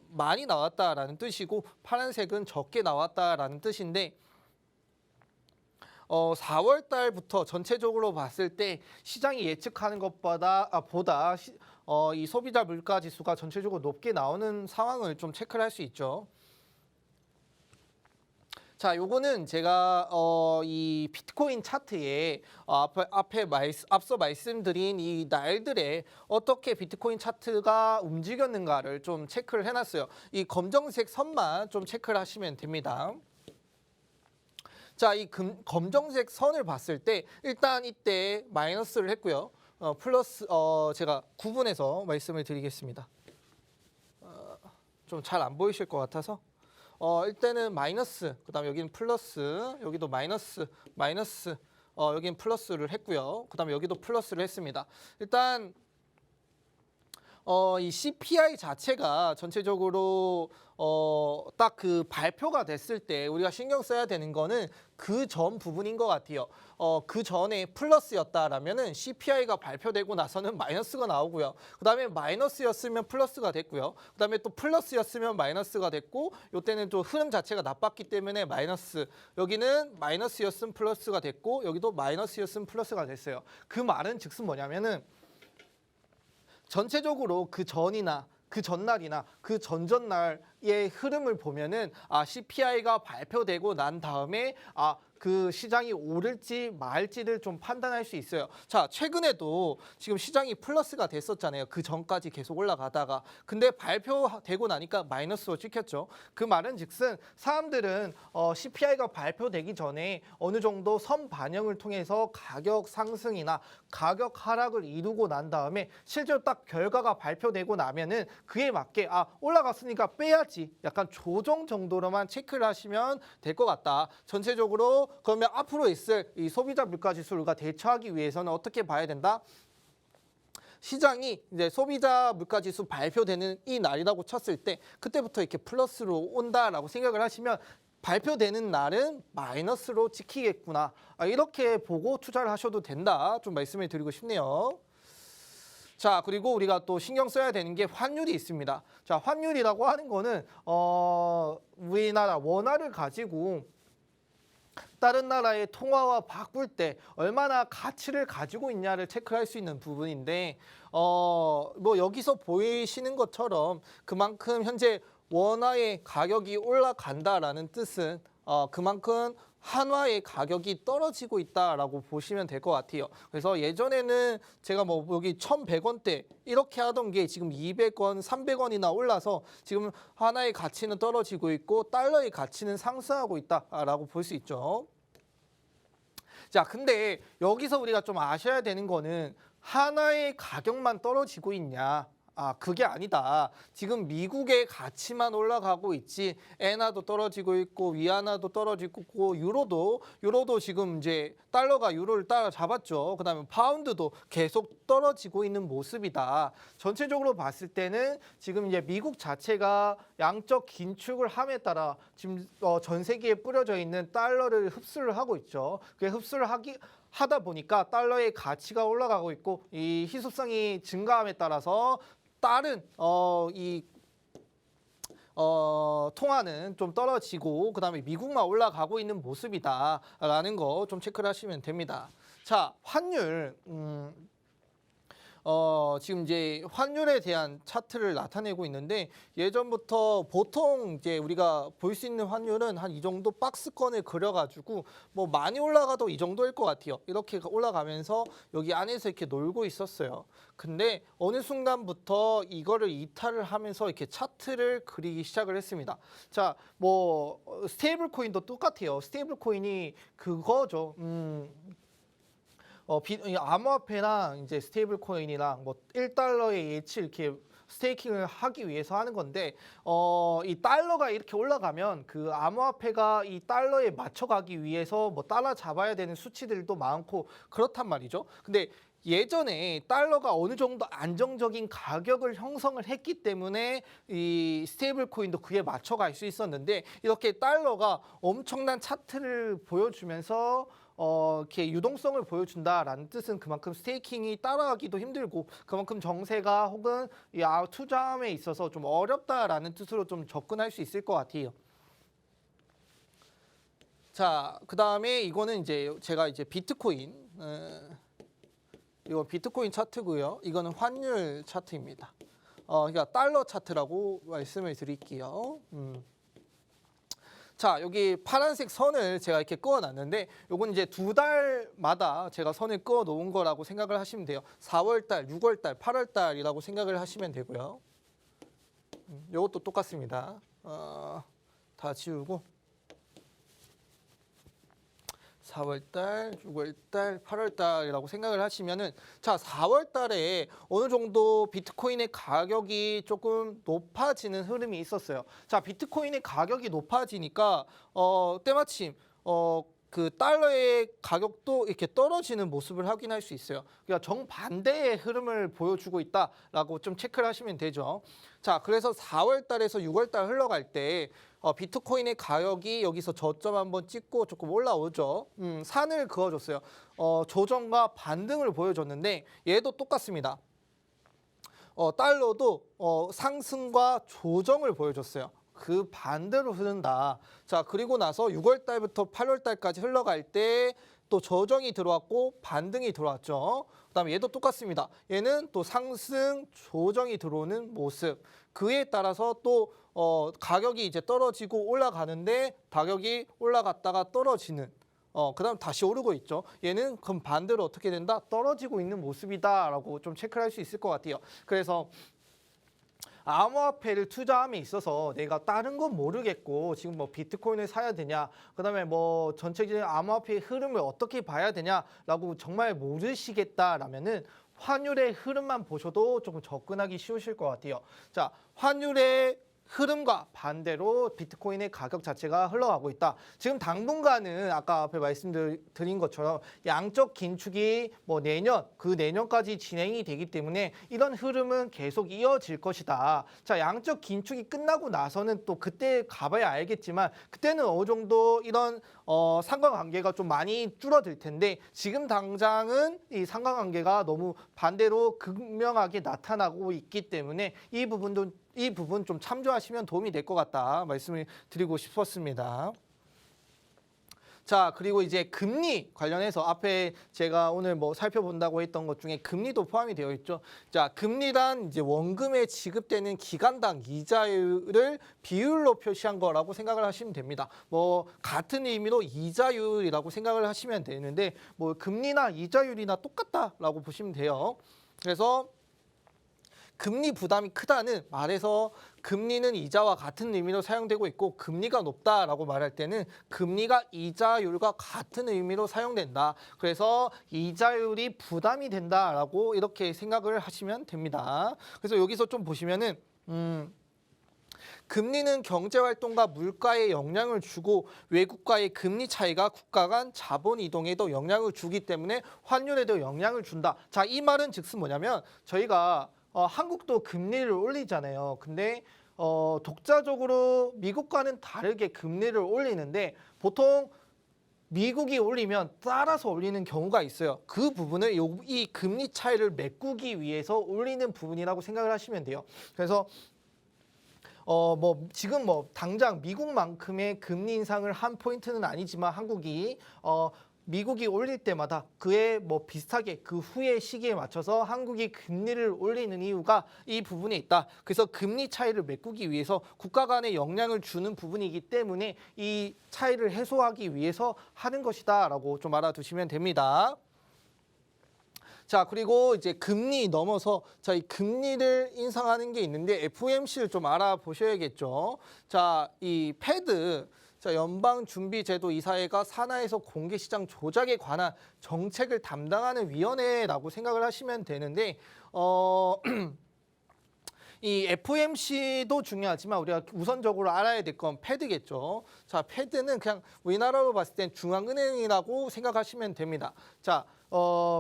많이 나왔다라는 뜻이고 파란색은 적게 나왔다라는 뜻인데 4월 달부터 전체적으로 봤을 때 시장이 예측하는 것보다 이 소비자 물가 지수가 전체적으로 높게 나오는 상황을 좀 체크를 할 수 있죠. 자, 요거는 제가 이 비트코인 차트에 앞서 말씀드린 이 날들에 어떻게 비트코인 차트가 움직였는가를 좀 체크를 해놨어요. 이 검정색 선만 좀 체크를 하시면 됩니다. 자, 이 검정색 선을 봤을 때 일단 이때 마이너스를 했고요. 플러스 제가 구분해서 말씀을 드리겠습니다. 좀 잘 안 보이실 것 같아서 일단은 마이너스, 그다음에 여기는 플러스, 여기도 마이너스, 여기는 플러스를 했고요. 그다음에 여기도 플러스를 했습니다. 일단 이 CPI 자체가 전체적으로 딱 그 발표가 됐을 때 우리가 신경 써야 되는 거는 그 전 부분인 것 같아요. 그 전에 플러스였다라면은 CPI가 발표되고 나서는 마이너스가 나오고요. 그 다음에 마이너스였으면 플러스가 됐고요. 그 다음에 또 플러스였으면 마이너스가 됐고, 요때는 또 흐름 자체가 나빴기 때문에 마이너스. 여기는 마이너스였으면 플러스가 됐고, 여기도 마이너스였으면 플러스가 됐어요. 그 말은 즉슨 뭐냐면은 전체적으로 그 전이나 그 전날이나 그 전전날의 흐름을 보면은 CPI가 발표되고 난 다음에 그 시장이 오를지 말지를 좀 판단할 수 있어요. 자, 최근에도 지금 시장이 플러스가 됐었잖아요. 그 전까지 계속 올라가다가. 근데 발표되고 나니까 마이너스로 찍혔죠. 그 말은 즉슨 사람들은 CPI가 발표되기 전에 어느 정도 선 반영을 통해서 가격 상승이나 가격 하락을 이루고 난 다음에 실제로 딱 결과가 발표되고 나면은 그에 맞게 올라갔으니까 빼야지, 약간 조정 정도로만 체크를 하시면 될 것 같다. 전체적으로 그러면 앞으로 있을 이 소비자 물가 지수가 대처하기 위해서는 어떻게 봐야 된다? 시장이 이제 소비자 물가 지수 발표되는 이 날이라고 쳤을 때 그때부터 이렇게 플러스로 온다라고 생각을 하시면 발표되는 날은 마이너스로 찍히겠구나. 이렇게 보고 투자를 하셔도 된다. 좀 말씀을 드리고 싶네요. 자, 그리고 우리가 또 신경 써야 되는 게 환율이 있습니다. 자, 환율이라고 하는 거는 우리나라 원화를 가지고 다른 나라의 통화와 바꿀 때 얼마나 가치를 가지고 있냐를 체크할 수 있는 부분인데 뭐 여기서 보이시는 것처럼 그만큼 현재 원화의 가격이 올라간다라는 뜻은 그만큼 한화의 가격이 떨어지고 있다라고 보시면 될 것 같아요. 그래서 예전에는 제가 뭐 여기 1,100원대 이렇게 하던 게 지금 200원, 300원이나 올라서 지금 하나의 가치는 떨어지고 있고 달러의 가치는 상승하고 있다라고 볼 수 있죠. 자, 근데 여기서 우리가 좀 아셔야 되는 거는 하나의 가격만 떨어지고 있냐? 그게 아니다. 지금 미국의 가치만 올라가고 있지, 엔화도 떨어지고 있고 위안화도 떨어지고 있고 유로도 지금 이제 달러가 유로를 따라잡았죠. 그다음에 파운드도 계속 떨어지고 있는 모습이다. 전체적으로 봤을 때는 지금 이제 미국 자체가 양적 긴축을 함에 따라 지금 전 세계에 뿌려져 있는 달러를 흡수를 하고 있죠. 그 흡수를 하다 보니까 달러의 가치가 올라가고 있고 이 희소성이 증가함에 따라서 다른 통화는 좀 떨어지고 그다음에 미국만 올라가고 있는 모습이다라는 거 좀 체크를 하시면 됩니다. 자, 환율 지금 이제 환율에 대한 차트를 나타내고 있는데 예전부터 보통 이제 우리가 볼 수 있는 환율은 한 이 정도 박스권을 그려가지고 뭐 많이 올라가도 이 정도일 것 같아요. 이렇게 올라가면서 여기 안에서 이렇게 놀고 있었어요. 근데 어느 순간부터 이거를 이탈을 하면서 이렇게 차트를 그리기 시작을 했습니다. 자, 뭐 스테이블 코인도 똑같아요. 스테이블 코인이 그거죠. 암호화폐랑 이제 스테이블 코인이랑 뭐 1달러의 예치 이렇게 스테이킹을 하기 위해서 하는 건데 이 달러가 이렇게 올라가면 그 암호화폐가 이 달러에 맞춰가기 위해서 뭐 따라잡아야 되는 수치들도 많고 그렇단 말이죠. 근데 예전에 달러가 어느 정도 안정적인 가격을 형성을 했기 때문에 이 스테이블 코인도 그에 맞춰갈 수 있었는데 이렇게 달러가 엄청난 차트를 보여주면서 이렇게 유동성을 보여준다라는 뜻은 그만큼 스테이킹이 따라가기도 힘들고 그만큼 정세가 혹은 이 투자함에 있어서 좀 어렵다라는 뜻으로 좀 접근할 수 있을 것 같아요. 자, 그 다음에 이거는 이제 제가 이제 비트코인, 이거 비트코인 차트고요. 이거는 환율 차트입니다. 그러니까 달러 차트라고 말씀을 드릴게요. 자, 여기 파란색 선을 제가 이렇게 그어놨는데 요건 이제 2달마다 제가 선을 그어 놓은 거라고 생각을 하시면 돼요. 4월달, 6월달, 8월달이라고 생각을 하시면 되고요. 요것도 똑같습니다. 다 지우고 4월달, 6월달, 8월달이라고 생각을 하시면은 자 4월달에 어느 정도 비트코인의 가격이 조금 높아지는 흐름이 있었어요. 자 비트코인의 가격이 높아지니까 때마침 그 달러의 가격도 이렇게 떨어지는 모습을 확인할 수 있어요. 그러니까 정반대의 흐름을 보여주고 있다라고 좀 체크를 하시면 되죠. 자, 그래서 4월 달에서 6월 달 흘러갈 때 비트코인의 가격이 여기서 저점 한번 찍고 조금 올라오죠. 산을 그어줬어요. 조정과 반등을 보여줬는데 얘도 똑같습니다. 달러도 상승과 조정을 보여줬어요. 그 반대로 흐른다. 자, 그리고 나서 6월 달부터 8월 달까지 흘러갈 때 또 저정이 들어왔고 반등이 들어왔죠. 그다음에 얘도 똑같습니다. 얘는 또 상승, 조정이 들어오는 모습. 그에 따라서 또 가격이 이제 떨어지고 올라가는데 가격이 올라갔다가 떨어지는. 그다음 다시 오르고 있죠. 얘는 그럼 반대로 어떻게 된다? 떨어지고 있는 모습이다라고 좀 체크를 할 수 있을 것 같아요. 그래서 암호화폐를 투자함에 있어서 내가 다른 건 모르겠고 지금 뭐 비트코인을 사야 되냐 그다음에 뭐 전체적인 암호화폐의 흐름을 어떻게 봐야 되냐라고 정말 모르시겠다라면은 환율의 흐름만 보셔도 조금 접근하기 쉬우실 것 같아요. 자, 환율의 흐름과 반대로 비트코인의 가격 자체가 흘러가고 있다. 지금 당분간은 아까 앞에 말씀드린 것처럼 양적 긴축이 뭐 내년, 그 내년까지 진행이 되기 때문에 이런 흐름은 계속 이어질 것이다. 자, 양적 긴축이 끝나고 나서는 또 그때 가봐야 알겠지만 그때는 어느 정도 이런 상관관계가 좀 많이 줄어들 텐데 지금 당장은 이 상관관계가 너무 반대로 극명하게 나타나고 있기 때문에 이 부분 좀 참조하시면 도움이 될 것 같다 말씀을 드리고 싶었습니다. 자, 그리고 이제 금리 관련해서 앞에 제가 오늘 뭐 살펴본다고 했던 것 중에 금리도 포함이 되어 있죠. 자, 금리란 이제 원금에 지급되는 기간당 이자율을 비율로 표시한 거라고 생각을 하시면 됩니다. 뭐 같은 의미로 이자율이라고 생각을 하시면 되는데 뭐 금리나 이자율이나 똑같다라고 보시면 돼요. 그래서 금리 부담이 크다는 말에서 금리는 이자와 같은 의미로 사용되고 있고 금리가 높다라고 말할 때는 금리가 이자율과 같은 의미로 사용된다. 그래서 이자율이 부담이 된다라고 이렇게 생각을 하시면 됩니다. 그래서 여기서 좀 보시면은 금리는 경제활동과 물가에 영향을 주고 외국과의 금리 차이가 국가 간 자본 이동에도 영향을 주기 때문에 환율에도 영향을 준다. 자, 이 말은 즉슨 뭐냐면 저희가 한국도 금리를 올리잖아요. 근데 독자적으로 미국과는 다르게 금리를 올리는데 보통 미국이 올리면 따라서 올리는 경우가 있어요. 그 부분을 이 금리 차이를 메꾸기 위해서 올리는 부분이라고 생각을 하시면 돼요. 그래서 뭐 지금 뭐 당장 미국만큼의 금리 인상을 한 포인트는 아니지만 한국이 미국이 올릴 때마다 그에 뭐 비슷하게 그 후의 시기에 맞춰서 한국이 금리를 올리는 이유가 이 부분에 있다. 그래서 금리 차이를 메꾸기 위해서 국가 간에 영향을 주는 부분이기 때문에 이 차이를 해소하기 위해서 하는 것이다라고 좀 알아두시면 됩니다. 자, 그리고 이제 금리 넘어서 자, 이 금리를 인상하는 게 있는데 FOMC를 좀 알아보셔야겠죠. 자, 이 패드 자, 연방준비제도 이사회가 산하에서 공개시장 조작에 관한 정책을 담당하는 위원회라고 생각을 하시면 되는데 이 FOMC도 중요하지만 우리가 우선적으로 알아야 될 건 패드겠죠. 자, 패드는 그냥 우리나라로 봤을 땐 중앙은행이라고 생각하시면 됩니다. 자,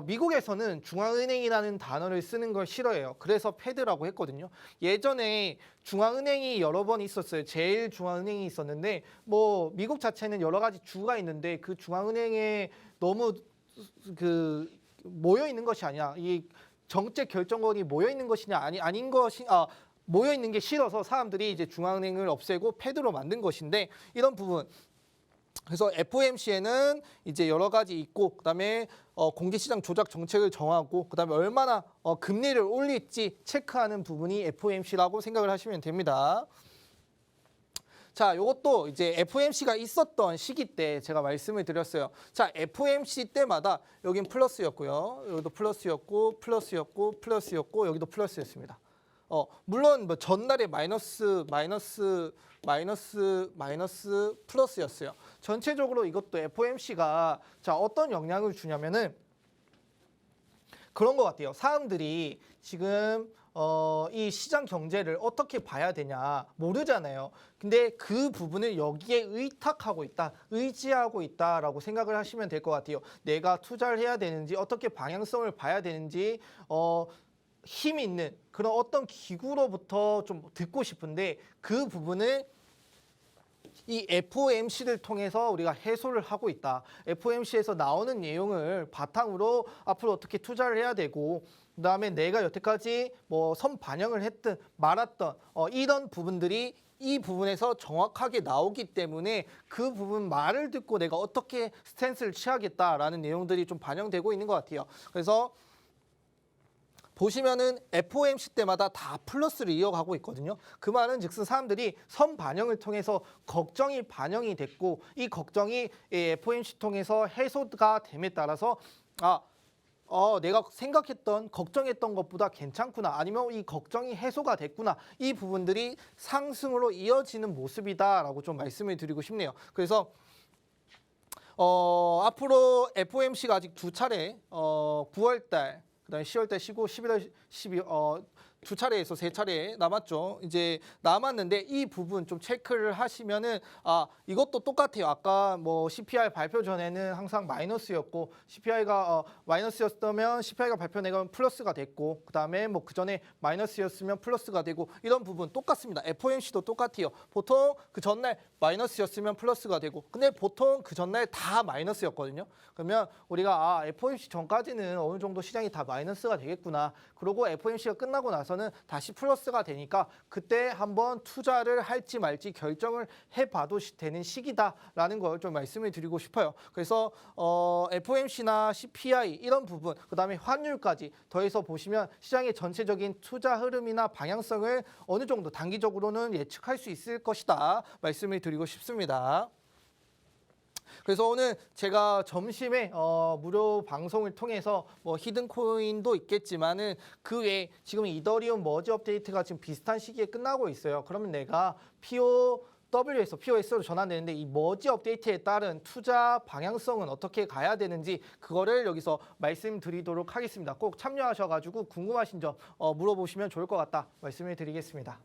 미국에서는 중앙은행이라는 단어를 쓰는 걸 싫어해요. 그래서 패드라고 했거든요. 예전에 중앙은행이 여러 번 있었어요. 제일 중앙은행이 있었는데 뭐 미국 자체는 여러 가지 주가 있는데 그 중앙은행에 너무 그 모여 있는 것이 아니야. 이 정책 결정권이 모여 있는 것이냐 아닌 것이 모여 있는 게 싫어서 사람들이 이제 중앙은행을 없애고 패드로 만든 것인데 이런 부분 그래서 FOMC에는 이제 여러 가지 있고 그다음에 공개시장 조작 정책을 정하고 그다음에 얼마나 금리를 올릴지 체크하는 부분이 FOMC라고 생각을 하시면 됩니다. 자, 이것도 이제 FOMC가 있었던 시기 때 제가 말씀을 드렸어요. 자, FOMC 때마다 여긴 플러스였고요. 여기도 플러스였고 플러스였고 플러스였고 여기도 플러스였습니다. 물론 뭐 전날에 마이너스 플러스였어요. 전체적으로 이것도 FOMC가 자, 어떤 영향을 주냐면은 그런 것 같아요. 사람들이 지금 이 시장 경제를 어떻게 봐야 되냐 모르잖아요. 근데 그 부분을 여기에 의탁하고 있다, 의지하고 있다라고 생각을 하시면 될 것 같아요. 내가 투자를 해야 되는지, 어떻게 방향성을 봐야 되는지 힘 있는 그런 어떤 기구로부터 좀 듣고 싶은데 그 부분을 이 FOMC를 통해서 우리가 해소를 하고 있다. FOMC에서 나오는 내용을 바탕으로 앞으로 어떻게 투자를 해야 되고 그다음에 내가 여태까지 뭐 선반영을 했든 말았던 이런 부분들이 이 부분에서 정확하게 나오기 때문에 그 부분 말을 듣고 내가 어떻게 스탠스를 취하겠다라는 내용들이 좀 반영되고 있는 것 같아요. 그래서 보시면은 FOMC 때마다 다 플러스를 이어가고 있거든요. 그 말은 즉슨 사람들이 선반영을 통해서 걱정이 반영이 됐고 이 걱정이 FOMC 통해서 해소가 됨에 따라서 내가 생각했던 걱정했던 것보다 괜찮구나 아니면 이 걱정이 해소가 됐구나 이 부분들이 상승으로 이어지는 모습이다라고 좀 말씀을 드리고 싶네요. 그래서 앞으로 FOMC가 아직 두 차례 9월달 그다음에 10월달 쉬고 11월 12월 두 차례에서 세 차례 남았죠. 이제 남았는데 이 부분 좀 체크를 하시면은 이것도 똑같아요. 아까 뭐 CPI 발표 전에는 항상 마이너스였고 CPI가 마이너스였다면 CPI가 발표 내가면 플러스가 됐고 그다음에 뭐 그 전에 마이너스였으면 플러스가 되고 이런 부분 똑같습니다. FOMC도 똑같아요. 보통 그 전날 마이너스였으면 플러스가 되고 근데 보통 그 전날 다 마이너스였거든요. 그러면 우리가 FOMC 전까지는 어느 정도 시장이 다 마이너스가 되겠구나. 그리고 FOMC가 끝나고 나서는 다시 플러스가 되니까 그때 한번 투자를 할지 말지 결정을 해봐도 되는 시기다라는 걸 좀 말씀을 드리고 싶어요. 그래서 FOMC나 CPI 이런 부분 그다음에 환율까지 더해서 보시면 시장의 전체적인 투자 흐름이나 방향성을 어느 정도 단기적으로는 예측할 수 있을 것이다 말씀을 드리고 싶습니다. 그래서 오늘 제가 점심에 무료 방송을 통해서 뭐 히든 코인도 있겠지만은 그 외에 지금 이더리움 머지 업데이트가 지금 비슷한 시기에 끝나고 있어요. 그러면 내가 POS로 전환되는데 이 머지 업데이트에 따른 투자 방향성은 어떻게 가야 되는지 그거를 여기서 말씀드리도록 하겠습니다. 꼭 참여하셔가지고 궁금하신 점 물어보시면 좋을 것 같다 말씀을 드리겠습니다.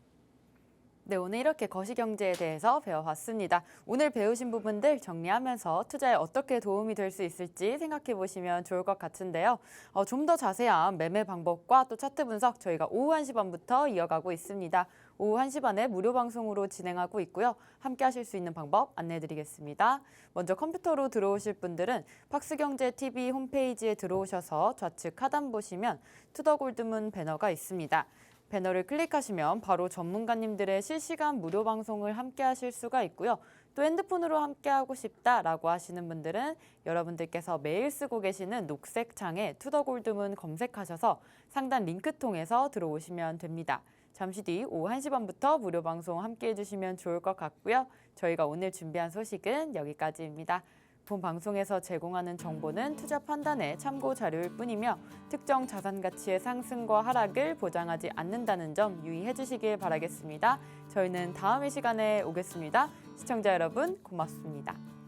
네, 오늘 이렇게 거시경제에 대해서 배워봤습니다. 오늘 배우신 부분들 정리하면서 투자에 어떻게 도움이 될 수 있을지 생각해 보시면 좋을 것 같은데요. 좀 더 자세한 매매 방법과 또 차트 분석 저희가 오후 1시 반부터 이어가고 있습니다. 오후 1시 반에 무료 방송으로 진행하고 있고요. 함께 하실 수 있는 방법 안내해 드리겠습니다. 먼저 컴퓨터로 들어오실 분들은 박스경제TV 홈페이지에 들어오셔서 좌측 하단 보시면 투더골드문 배너가 있습니다. 배너를 클릭하시면 바로 전문가님들의 실시간 무료 방송을 함께 하실 수가 있고요. 또 핸드폰으로 함께하고 싶다라고 하시는 분들은 여러분들께서 매일 쓰고 계시는 녹색 창에 투더골드문 검색하셔서 상단 링크 통해서 들어오시면 됩니다. 잠시 뒤 오후 1시 반부터 무료 방송 함께해 주시면 좋을 것 같고요. 저희가 오늘 준비한 소식은 여기까지입니다. 본 방송에서 제공하는 정보는 투자 판단의 참고 자료일 뿐이며 특정 자산 가치의 상승과 하락을 보장하지 않는다는 점 유의해 주시길 바라겠습니다. 저희는 다음 이 시간에 오겠습니다. 시청자 여러분 고맙습니다.